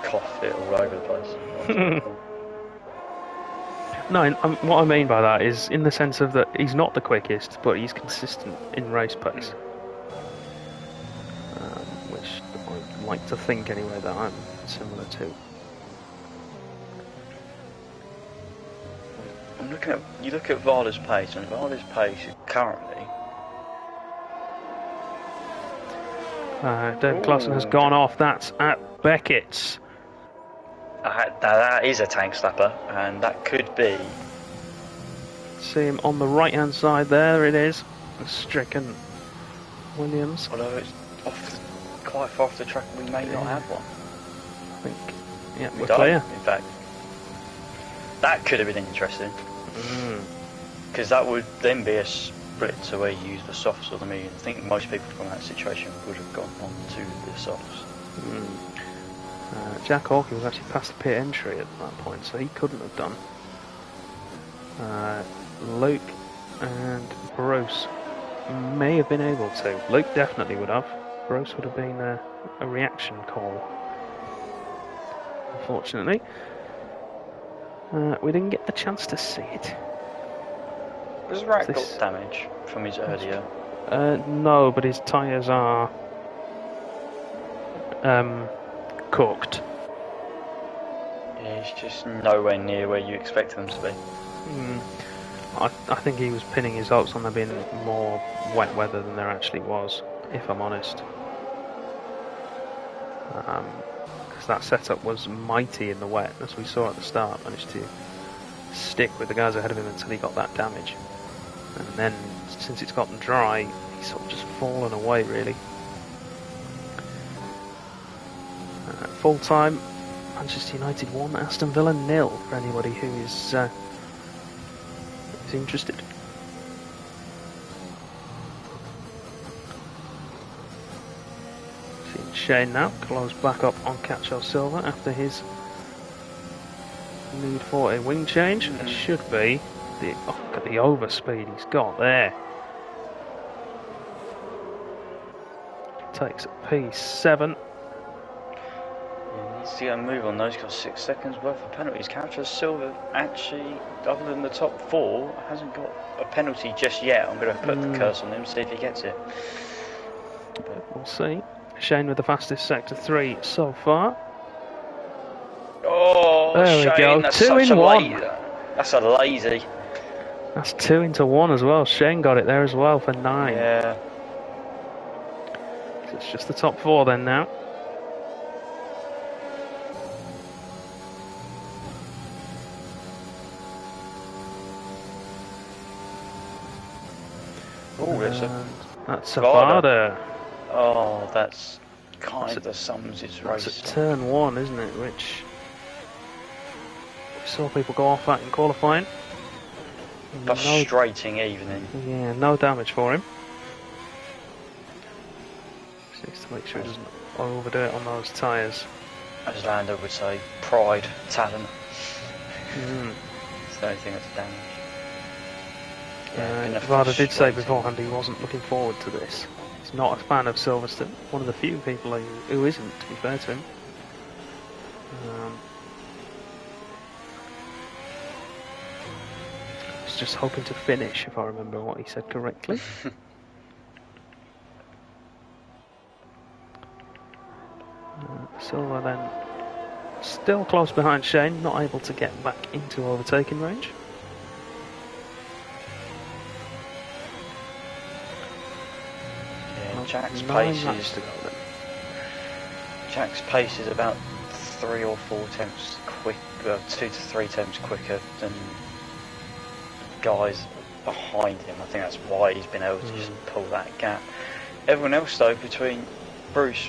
cough it all over the place. No, what I mean by that is in the sense of that he's not the quickest, but he's consistent in race pace. Which I like to think anyway that I'm similar to. You look at Varda's pace, and Varda's pace is currently... David Claassen has gone off. That's at Beckett's. That is a tank slapper, and that could be... See him on the right hand side there, it is. Stricken Williams. Although it's quite far off the track, we may not have one. I think, yeah, we're clear. In fact, that could have been interesting. Because that would then be a split to where you use the softs or the medium. I think most people from that situation would have gone on to the softs. Jack Hawkey was actually past the pit entry at that point, so he couldn't have done. Luke and Bruce may have been able to. Luke definitely would have. Bruce would have been a reaction call. Unfortunately, we didn't get the chance to see it. Was Rack got damage from his earlier? No, but his tyres are cooked. Yeah, he's just nowhere near where you expect them to be. I think he was pinning his hopes on there being more wet weather than there actually was, if I'm honest. Because that setup was mighty in the wet, as we saw at the start. Managed to stick with the guys ahead of him until he got that damage. And then, since it's gotten dry, he's sort of just fallen away, really. Full time, Manchester United 1, Aston Villa 0, for anybody who is interested. Seeing Shane now close back up on Cacho Silva after his need for a wing change. It should be Look at the overspeed he's got there. Takes a P7. He needs to get a move on those. He's got 6 seconds worth of penalties. Capture Silver actually, other than the top 4, hasn't got a penalty just yet. I'm going to put the curse on him, see if he gets it. But we'll see. Shane with the fastest sector 3 so far. Oh, there Shane, we go. that's 2 in 1. That's a lazy. That's 2 into 1 as well. Shane got it there as well for 9. Yeah. So it's just the top 4 then now. Oh, that's Savada. Oh, that's kind of sums his race. That's at turn 1, isn't it? Which we saw people go off at in qualifying. Frustrating evening. Yeah, no damage for him. Just needs to make sure he doesn't overdo it on those tyres. As Lando would say, pride, talent. It's the only thing that's damaged. Vada did say beforehand he wasn't looking forward to this. He's not a fan of Silverstone. One of the few people who isn't, to be fair to him. Was just hoping to finish, if I remember what he said correctly. Silver then still close behind Shane, not able to get back into overtaking range. Jack's pace is about 3 or 4 tenths quick, 2 to 3 tenths quicker than guys behind him. I think that's why he's been able to just pull that gap. Everyone else though, between Bruce,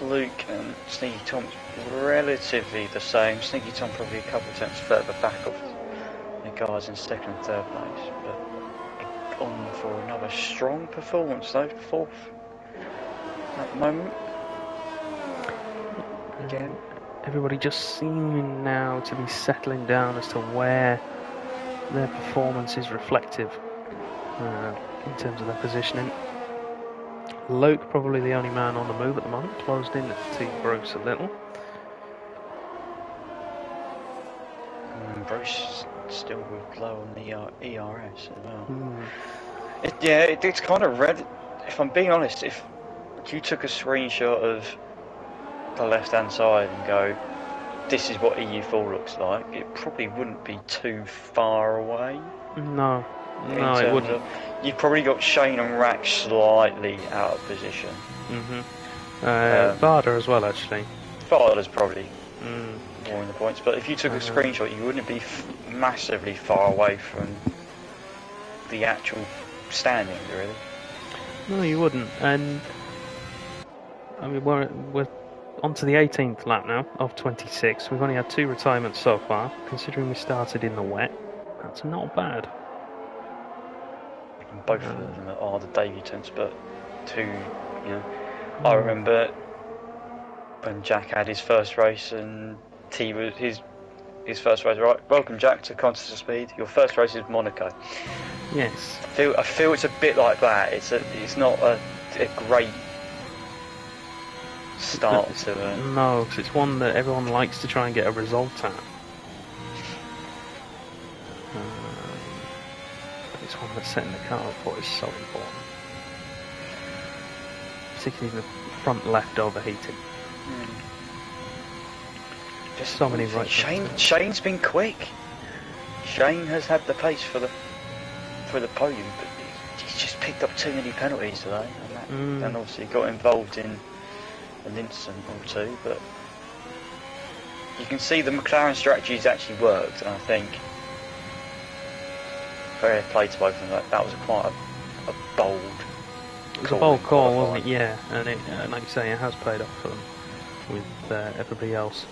Luke and Sneaky Tom's relatively the same. Sneaky Tom probably a couple of tenths further back of the guys in 2nd and 3rd place, but on for another strong performance though, 4th at the moment. Again, everybody just seeming now to be settling down as to where their performance is reflective in terms of their positioning. Luke probably the only man on the move at the moment, closed in to Bruce a little. Bruce still with low on the ERS as well. It's kind of red. If I'm being honest, if you took a screenshot of the left hand side and go, this is what EU4 looks like, it probably wouldn't be too far away. No, it wouldn't. You've probably got Shane and Rack slightly out of position. Vada as well, actually. Vada's probably more in the points, but if you took a screenshot, you wouldn't be massively far away from the actual standings, really. No, you wouldn't. And I mean, we're on to the 18th lap now of 26. We've only had 2 retirements so far, considering we started in the wet. That's not bad. And both of them are the debutants, but 2, I remember when Jack had his first race and T was his first race. Right, welcome Jack to Contest of Speed. Your first race is Monaco. Yes. I feel it's a bit like that. It's not a great start to it. No, because it's one that everyone likes to try and get a result at. It's one that setting the car up for is so important. Particularly the front left overheating. Just so many right. Shane's been quick. Shane has had the pace for the podium, but he's just picked up too many penalties today, and obviously got involved in an incident or 2. But you can see the McLaren strategy has actually worked, and I think fair play to both of them. That was quite a bold. It was a bold call, wasn't it? Yeah, and it, like you say, it has paid off for them with everybody else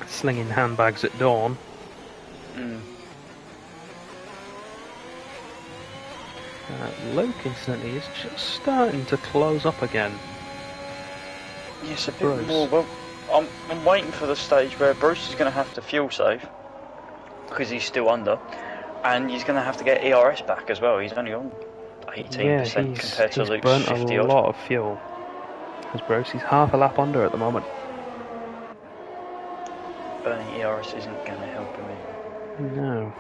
slinging handbags at dawn. Luke, incidentally, is just starting to close up again. Yes, a bit more. Well, I'm waiting for the stage where Bruce is going to have to fuel save. because he's still under, and he's going to have to get ERS back as well. He's only on 18% compared to Luke's burnt 50 a odd. lot of fuel. As Bruce, he's half a lap under at the moment. Burning ERS isn't going to help him. No.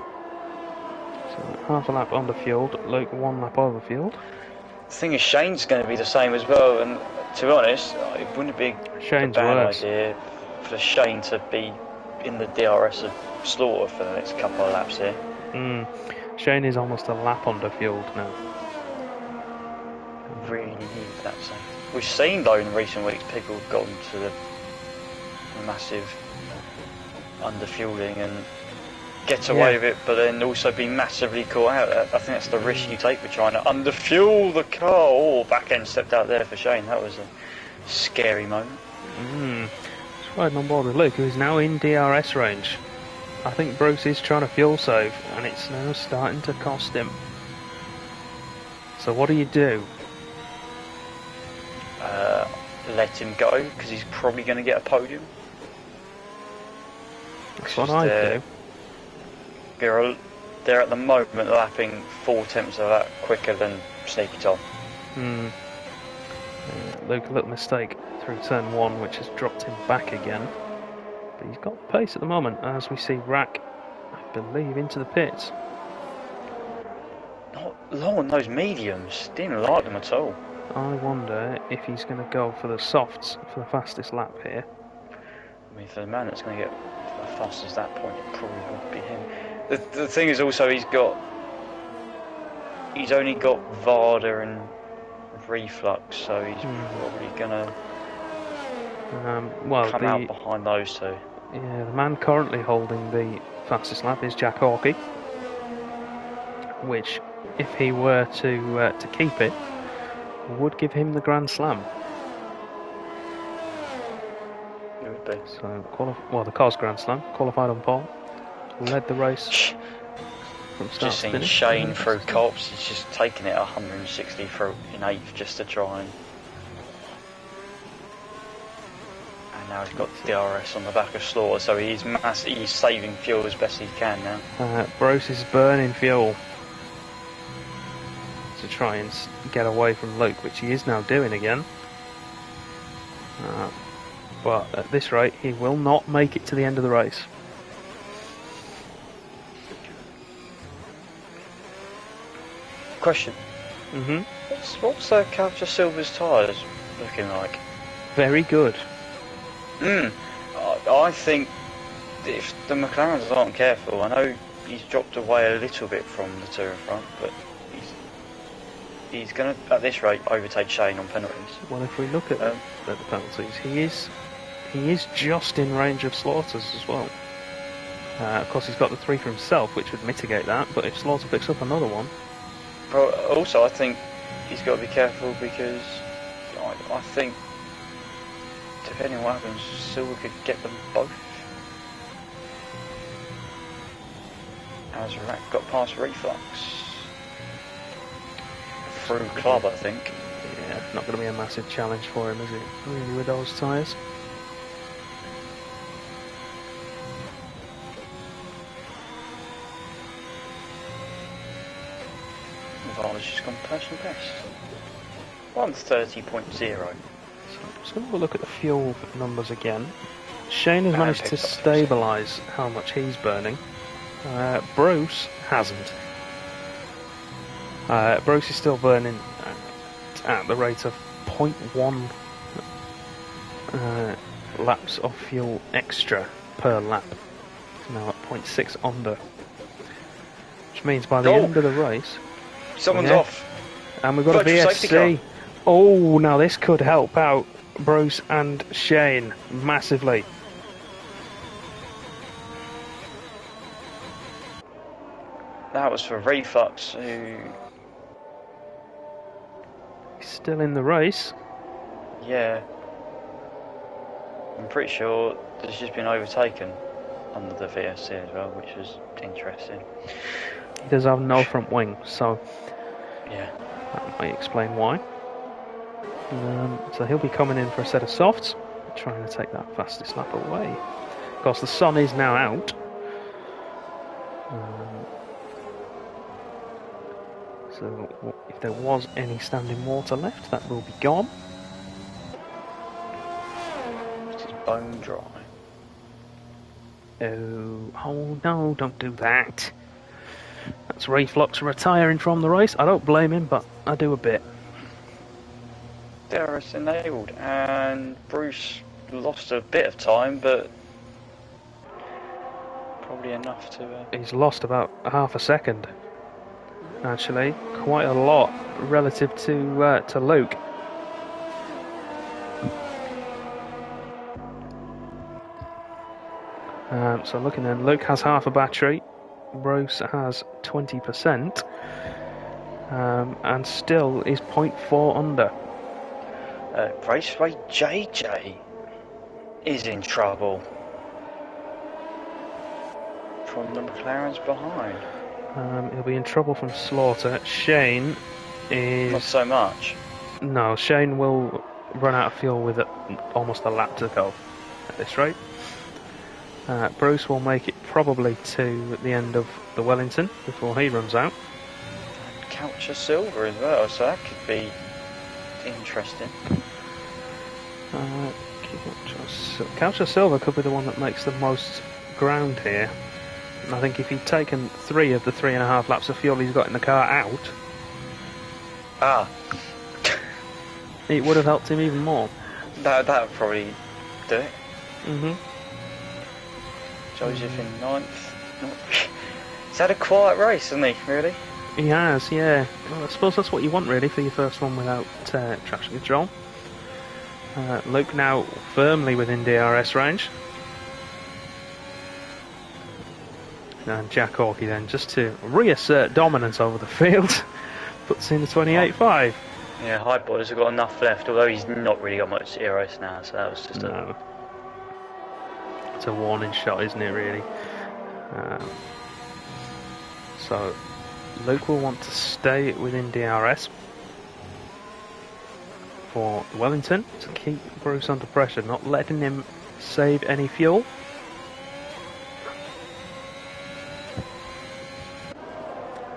So half a lap under fueled, Luke 1 lap over fueled. The thing is, Shane's going to be the same as well, and to be honest, it wouldn't be a bad idea for Shane to be in the DRS of Slaughter for the next couple of laps here. Shane is almost a lap under fueled now. Really needs that same. We've seen though in recent weeks people have gone to the massive underfueling and get away with it, but then also be massively caught out. I think that's the risk you take with trying to underfuel the car. Oh, back end stepped out there for Shane. That was a scary moment. Just riding on board with Luke, who is now in DRS range. I think Bruce is trying to fuel save, and it's now starting to cost him. So what do? Let him go, because he's probably going to get a podium. That's what I do. They're at the moment lapping 4/10 of that quicker than Sneaky Tom. Luke, a little mistake through turn 1, which has dropped him back again. But he's got pace at the moment, as we see Rack, I believe, into the pits. Not low on those mediums. Didn't like them at all. I wonder if he's going to go for the softs for the fastest lap here. I mean, for the man that's going to get the fastest at that point, it probably would be him. The thing is also he's only got Varda and Reflux, so he's probably going to come out behind those two. Yeah, the man currently holding the fastest lap is Jack Hawkey, which, if he were to keep it, would give him the Grand Slam. It would be. So, the car's Grand Slam, qualified on pole, led the race from start just to seen finish. Shane through cops. He's just taking it 160 through in 8th just to try and now he's got the DRS on the back of Slaughter, so he's saving fuel as best he can now. Bruce is burning fuel to try and get away from Luke, which he is now doing again. But at this rate, he will not make it to the end of the race. Question. What's Capture Silver's tyres looking like? Very good. I think if the McLarens aren't careful, I know he's dropped away a little bit from the two in front, but he's going to, at this rate, overtake Shane on penalties. Well, if we look at the penalties, he is just in range of Slaughter's as well. Of course, he's got the 3 for himself, which would mitigate that, but if Slaughter picks up another one... But also, I think he's got to be careful because I think, depending on what happens, Silver could get them both. As Rack got past Reflux. Through Club, I think. Yeah, not going to be a massive challenge for him, is it? Really, with those tyres? Varda's just gone personal best. 130.0. So I'm just going to have a look at the fuel numbers again. Shane has managed to stabilise how much he's burning. Bruce hasn't. Bruce is still burning at the rate of 0.1 laps of fuel extra per lap. It's now at 0.6 under. Which means by the end of the race... Someone's off. And we've got a VSC. Oh, now this could help out Bruce and Shane massively. That was for Reflux, who... He's still in the race. Yeah. I'm pretty sure that he's just been overtaken under the VSC as well, which is interesting. He does have no front wing, so yeah, that might explain why. So he'll be coming in for a set of softs, trying to take that fastest lap away. Of course, the sun is now out, So if there was any standing water left, that will be gone. It is bone dry. Oh no, don't do that. That's Reflux retiring from the race. I don't blame him, but I do a bit. DRS enabled, and Bruce lost a bit of time, but probably enough to... He's lost about half a second, actually. Quite a lot relative to Luke. So looking then, Luke has half a battery, Bruce has 20%, and still is 0.4 under. Raceway JJ is in trouble from the McLarens behind. He'll be in trouble from Slaughter. Shane is... Not so much. No, Shane will run out of fuel with almost a lap to go at this rate. Bruce will make it probably to the end of the Wellington before he runs out. Couch of silver as well, so that could be interesting. Couch of silver could be the one that makes the most ground here. And I think if he'd taken 3 of the 3.5 laps of fuel he's got in the car out, it would have helped him even more. That would probably do it. Mm-hmm. Joseph in 9th. He's had a quiet race, hasn't he, really? He has, yeah. Well, I suppose that's what you want, really, for your first one without traction control. Luke now firmly within DRS range. And Jack Hawkey then, just to reassert dominance over the field, puts in the 28.5. Yeah, High Boys have got enough left, although he's not really got much DRS now, so that was just It's a warning shot, isn't it, really? So Luke will want to stay within DRS for Wellington to keep Bruce under pressure, not letting him save any fuel.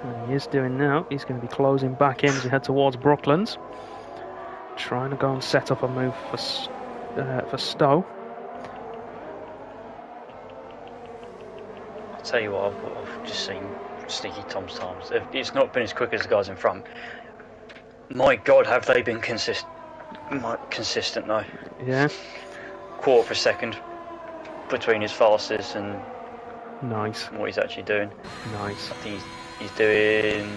And he is doing now. He's going to be closing back in as he head towards Brooklands, trying to go and set up a move for Stowe. I'll tell you what, I've just seen Sneaky Tom's times. It's not been as quick as the guys in front. My God, have they been consistent though. Yeah. Quarter of a second between his fastest and Nice. what he's actually doing. Nice. I think he's doing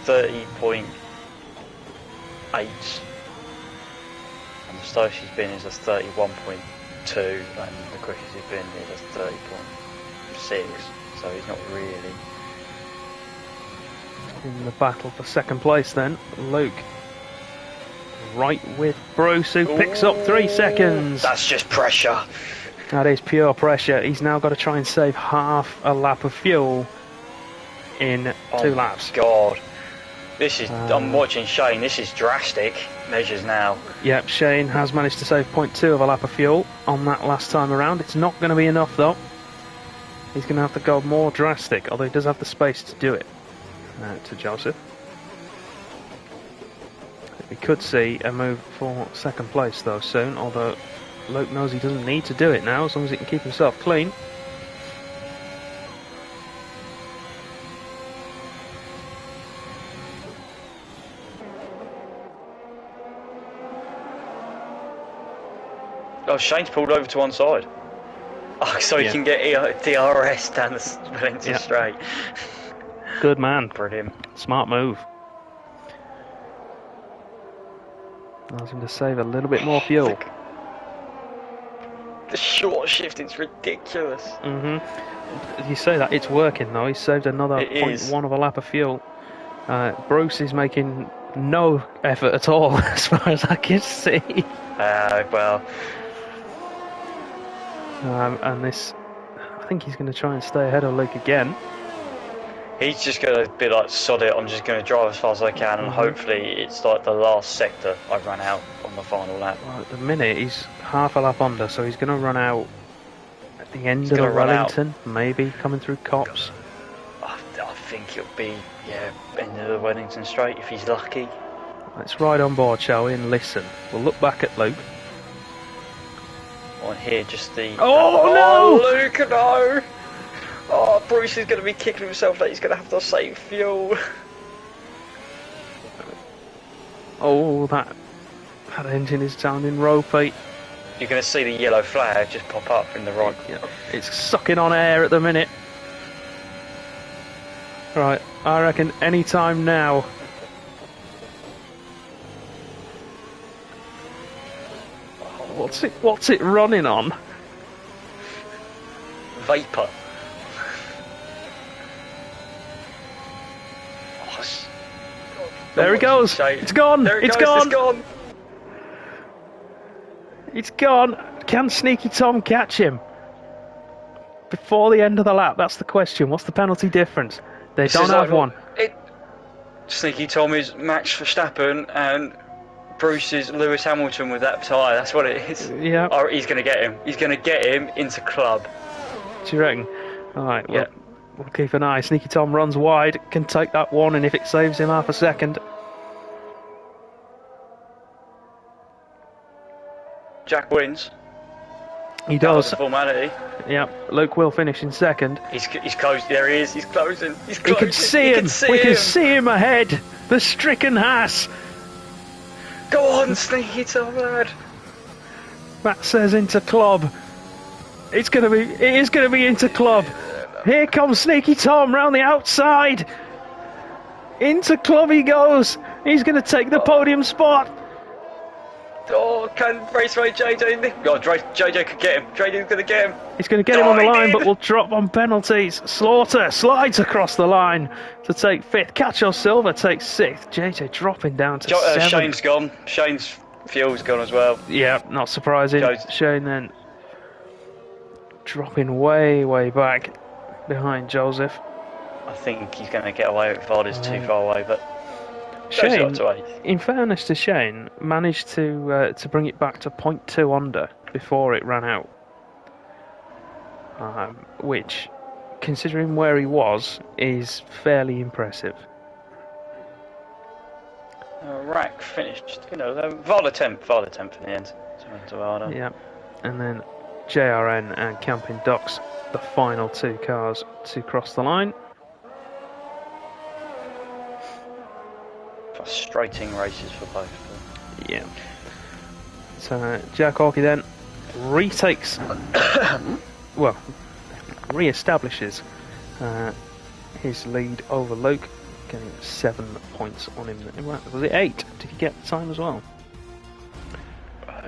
30.8, and the slowest he's been is a 31.2, and the quickest he's been is a 30.6. So he's not really in the battle for second place then. Luke right with Bruce, who picks up 3 seconds. That's just pressure. That is pure pressure. He's now got to try and save half a lap of fuel in 2 laps. God, this is. I'm watching Shane. This is drastic measures now. Yep, Shane has managed to save 0.2 of a lap of fuel on that last time around. It's not going to be enough though. He's going to have to go more drastic, although he does have the space to do it. To Joseph. We could see a move for second place though soon, although Luke knows he doesn't need to do it now as long as he can keep himself clean. Oh, Shane's pulled over to one side. Oh, so he can get DRS down the Wellington straight. Good man. Brilliant. Smart move. Allows him to save a little bit more fuel. The short shifting's ridiculous. You say that, it's working though. He's saved another 0.1 of a lap of fuel. Bruce is making no effort at all as far as I can see. Well. And this, I think he's going to try and stay ahead of Luke again. He's just going to be like, sod it, I'm just going to drive as fast as I can, and hopefully it's like the last sector I run out on the final lap. Well, at the minute he's half a lap under, so he's going to run out At the end He's of the gonna run Wellington, maybe coming through Cops. I think it'll be, yeah, end of the Wellington Straight if he's lucky. Let's ride on board, shall we, and listen. We'll look back at Luke. On here, just the... Oh, no! Oh, Luke, no! Oh, Bruce is going to be kicking himself that he's going to have to save fuel. Oh, that engine is sounding ropey. You're going to see the yellow flag just pop up in the right. Yeah, it's sucking on air at the minute. Right, I reckon any time now. What's it running on? Vapour. There he goes. It's gone. It's gone. It's gone. Can Sneaky Tom catch him before the end of the lap? That's the question. What's the penalty difference? They don't have one. Sneaky Tom is Max Verstappen and Bruce is Lewis Hamilton with that tyre. That's what it is. Yeah. Oh, he's going to get him. He's going to get him into club. Do you reckon? All right. Well, yeah. We'll keep an eye. Sneaky Tom runs wide, can take that one, and if it saves him half a second. Jack wins. He does. That was a formality. Yeah, Luke will finish in second. He's closed. There he is. He's closing. He's closing. He can see him. We can see him ahead. The stricken Haas. Go on, Sneaky Tom, lad. That says into club. It is going to be into club. Here comes Sneaky Tom round the outside. Into club he goes. He's going to take the podium spot. Oh, can Raceway JJ? Oh, JJ could get him. JJ's going to get him. He's going to get him on the line, but will drop on penalties. Slaughter slides across the line to take fifth. Cacho Silva takes sixth. JJ dropping down to seventh. Shane's gone. Shane's fuel's gone as well. Yeah, not surprising. Shane then dropping way back behind Joseph. I think he's going to get away with Varda's too far away, but Shane, in fairness to Shane, managed to bring it back to 0.2 under before it ran out. Which, considering where he was, is fairly impressive. Rack finished, Varda 10th in the end. Yeah, and then JRN and Camping Docks, the final two cars to cross the line. Frustrating races for both. Yeah. So Jack Hawkey then retakes, re-establishes his lead over Luke, getting 7 points on him. Was it 8? Did he get the time as well?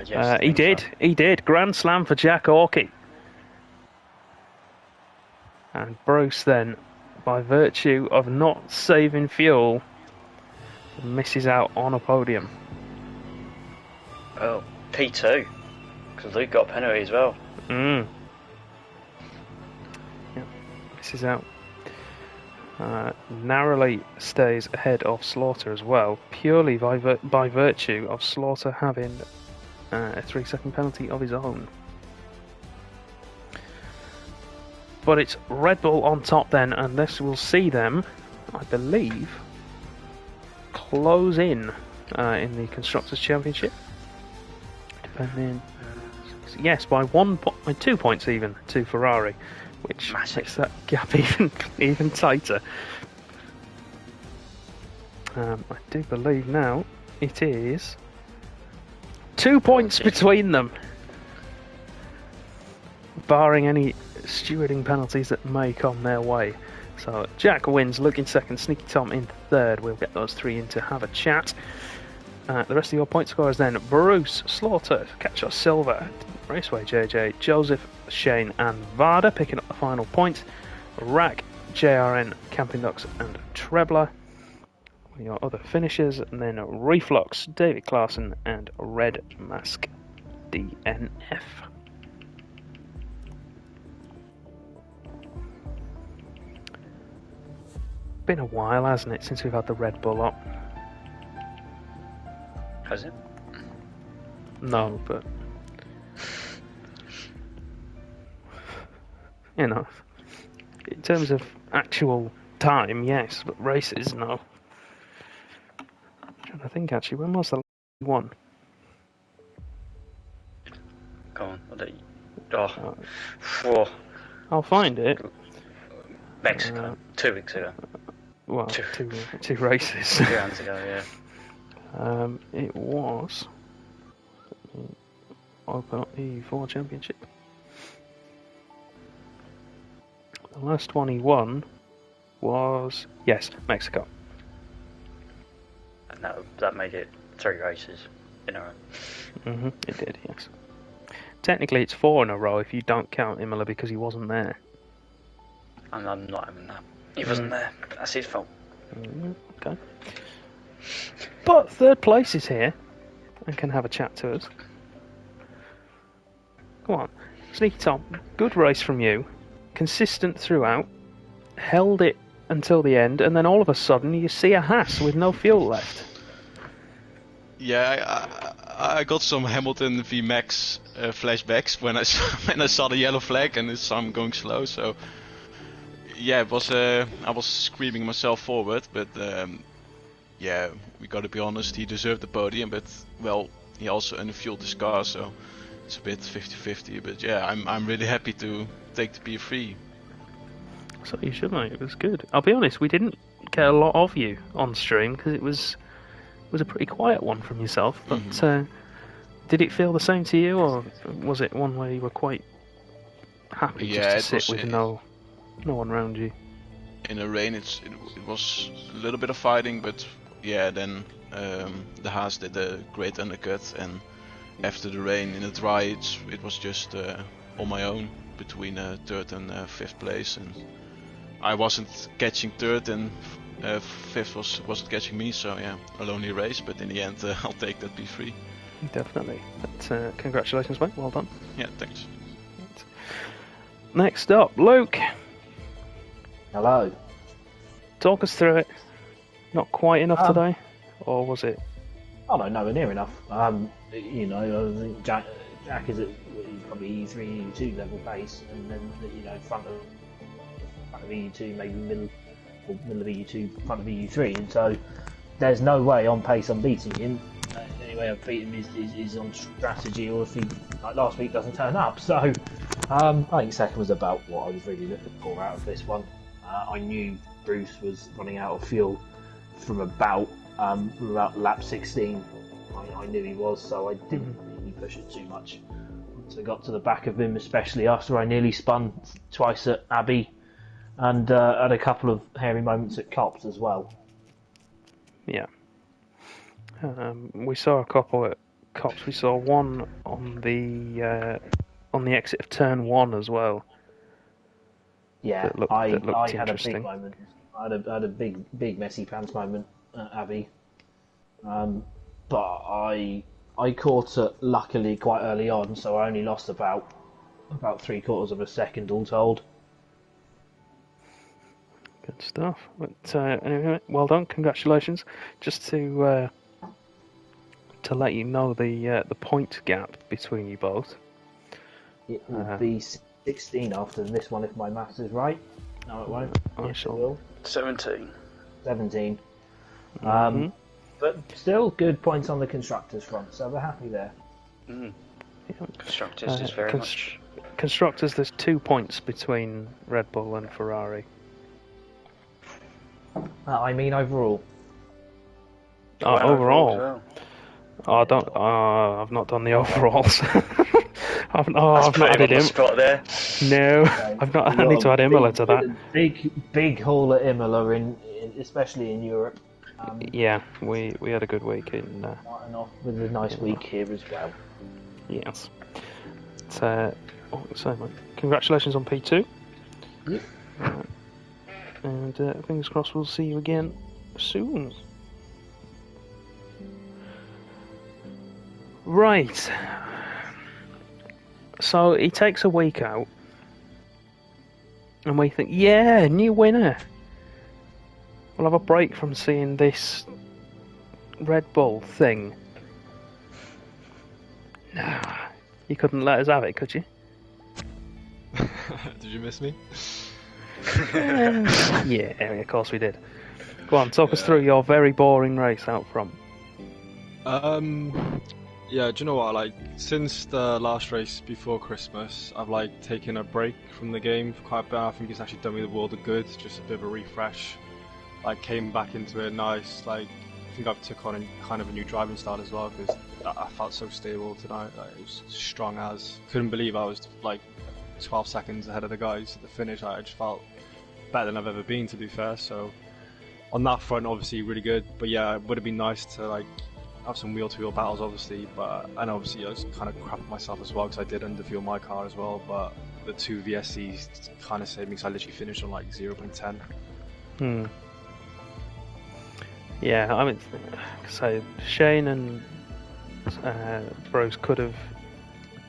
Yes, he did. So. He did. Grand Slam for Jack Hawkey. And Bruce then, by virtue of not saving fuel, misses out on a podium. Oh, P2, because Luke got a penalty as well. Yeah, misses out. Narrowly stays ahead of Slaughter as well, purely by virtue of Slaughter having a 3-second penalty of his own. But it's Red Bull on top then, and this will see them, I believe, close in the Constructors' Championship. Depending, yes, by 2 points even to Ferrari, which makes that gap even tighter. I do believe now it is 2 points between them, barring any stewarding penalties that may come their way. So Jack wins, Luke in second, Sneaky Tom in third. We'll get those three in to have a chat. The rest of your point scorers then: Bruce, Slaughter, Cacho Silva, Raceway JJ, Joseph, Shane and Varda picking up the final point. Rack, JRN, Camping Docks and Trebler. Your other finishers, and then Reflux, David Clarkson and Red Mask DNF. Been a while, hasn't it, since we've had the Red Bull up? Has it? No, but you know, in terms of actual time, yes, but races, no. I'm trying to think actually, when was the last one? Go on. I'll find it. Mexico, 2 weeks ago. Well, two races. 2 rounds ago, yeah. It was. Open up the EU4 Championship. The last one he won was, yes, Mexico. And that made it 3 races in a row. It did, yes. Technically, it's 4 in a row if you don't count Imola because he wasn't there. And I'm not having that. He wasn't there. That's his fault. Okay. But third place is here and can have a chat to us. Come on. Sneaky Tom, good race from you. Consistent throughout. Held it until the end, and then all of a sudden you see a Haas with no fuel left. Yeah, I got some Hamilton v Max flashbacks when I saw the yellow flag and it's I'm going slow. So yeah, it was I was screaming myself forward, but yeah, we got to be honest, he deserved the podium, but well, he also unfueled his car, so it's a bit 50-50. But yeah, I'm really happy to take the P3. So you should, mate. It was good. I'll be honest, we didn't get a lot of you on stream because it was a pretty quiet one from yourself. But did it feel the same to you, or was it one where you were quite happy just to sit with no one around you? In the rain, it was a little bit of fighting, but yeah, then the Haas did a great undercut, and after the rain in the dry, it was just on my own between third and fifth place, and I wasn't catching third, and fifth wasn't catching me, so yeah, a lonely race, but in the end I'll take that P3. Definitely. But, congratulations, mate. Well done. Yeah, thanks. Next up, Luke. Hello. Talk us through it. Not quite enough today, or was it? Oh no, nowhere near enough. You know, I think Jack is at probably EU3, EU2 level pace, and then front of EU2, maybe middle of EU2, front of EU3, and so there's no way on pace I'm beating him. The only way I've beaten him is on strategy, or if he, like last week, doesn't turn up. So I think second was about what I was really looking for out of this one. I knew Bruce was running out of fuel from about lap 16. I knew he was, so I didn't really push it too much. Once I got to the back of him, especially after I nearly spun twice at Abbey, and had a couple of hairy moments at Cops as well. Yeah. We saw a couple at Cops. We saw one on the exit of turn 1 as well. Yeah, I had a big moment. I had a big messy pants moment at Abbey. But I caught it luckily quite early on, so I only lost about 3/4 of a second all told. Good stuff. But anyway, well done, congratulations. Just to let you know the point gap between you both. It will be 16 after this one if my maths is right. No, it won't. Yes, it will. 17. 17. But still good points on the constructors front, so we're happy there. Yeah. Constructors is very much. Constructors, there's 2 points between Red Bull and Ferrari. I mean overall. Overall. Oh, I've not done the overalls. I've not added him. Spot there. No, okay. I've not. I need to add Imola to that. Big haul at Imola especially in Europe. Yeah, we had a good week in. With a nice week here as well. Yes. So, mate, congratulations on P2. Yep. And fingers crossed we'll see you again soon. Right. So he takes a week out, and we think, yeah, new winner. We'll have a break from seeing this Red Bull thing. Nah, you couldn't let us have it, could you? Did you miss me? Yeah, of course we did. Go on, talk us through your very boring race out front. Yeah, do you know what? Like, since the last race before Christmas, I've like taken a break from the game for quite a bit. I think it's actually done me the world of good. Just a bit of a refresh. Like, came back into it nice. Like, I think I've took on a kind of a new driving style as well because I felt so stable tonight. Like, it was strong as. Couldn't believe I was like 12 seconds ahead of the guys at the finish. I just felt better than I've ever been, to be fair. So on that front, obviously really good. But yeah, it would have been nice to like have some wheel-to-wheel battles, obviously. And obviously I was kind of crapping myself as well because I did underfuel my car as well. But the two VSCs kind of saved me because I literally finished on like 0.10. Yeah, I mean, so Shane and Bros could have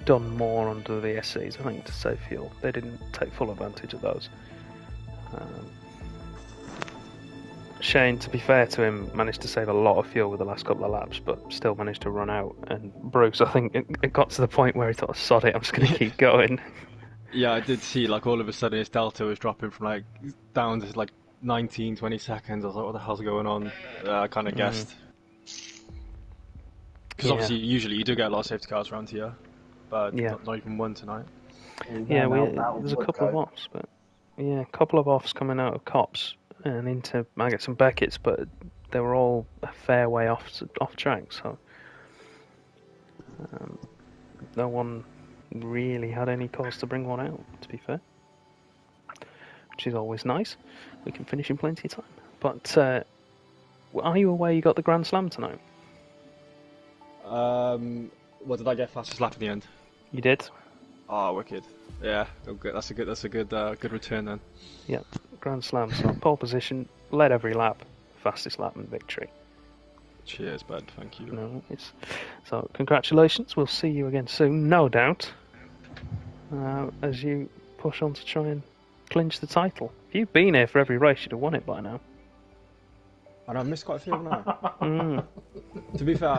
done more under the VSCs, I think, to save fuel. They didn't take full advantage of those. Shane, to be fair to him, managed to save a lot of fuel with the last couple of laps, but still managed to run out. And Bruce, I think it got to the point where he thought, sod it, I'm just going to keep going. Yeah, I did see, like, all of a sudden his delta was dropping from, like, down to, like, 19, 20 seconds. I was like, what the hell's going on? I kind of guessed. Because obviously, usually you do get a lot of safety cars around here, but not even one tonight. Yeah, there's a couple of offs, but a couple of offs coming out of Cops and into Maggots and Beckett's, but they were all a fair way off track, so no one really had any cause to bring one out, to be fair, which is always nice. We can finish in plenty of time. But are you aware you got the Grand Slam tonight? What did I get fastest lap in the end? You did. Oh, wicked! Yeah, good. That's a good return then. Yeah, Grand Slam. So pole position, led every lap, fastest lap and victory. Cheers, bud. Thank you. No, so congratulations. We'll see you again soon, no doubt, as you push on to try and clinch the title. If you'd been here for every race, you'd have won it by now. And I've missed quite a few of them now. To be fair,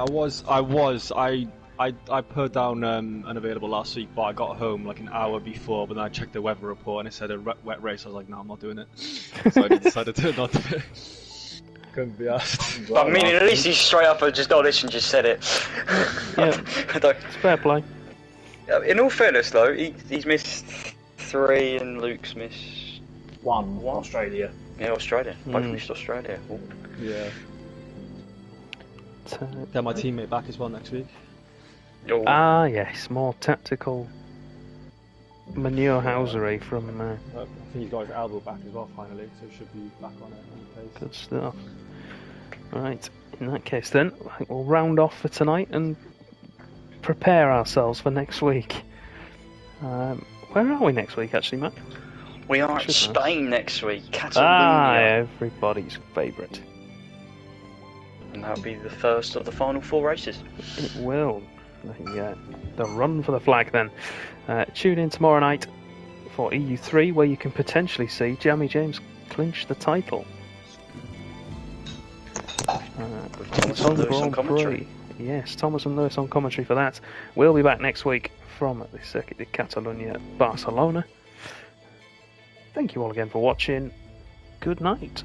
I put down unavailable last week, but I got home like an hour before, but then I checked the weather report and it said a wet race. I was like, no, I'm not doing it. So I decided to not do it. Couldn't be asked. I mean, at least he's straight up and just honest and just said it. Yeah, it's fair play. In all fairness, though, he's missed 3 and Luke's missed one. Australia. Yeah, Australia. Both missed Australia. Ooh. Yeah. Get my teammate back as well next week. Oh. Ah, yes, more tactical manure housery from. I think he's got his elbow back as well finally, so he should be back on it. Good stuff. Right, in that case then, I think we'll round off for tonight and prepare ourselves for next week. Where are we next week, actually, Matt? We are at Spain next week, Catalonia. Everybody's favourite. And that'll be the first of the final 4 races. It will. The run for the flag then. Tune in tomorrow night for EU3, where you can potentially see Jamie James clinch the title. With Thomas and Lewis on commentary. Yes, Thomas and Lewis on commentary for that. We'll be back next week from the Circuit de Catalunya, Barcelona. Thank you all again for watching. Good night.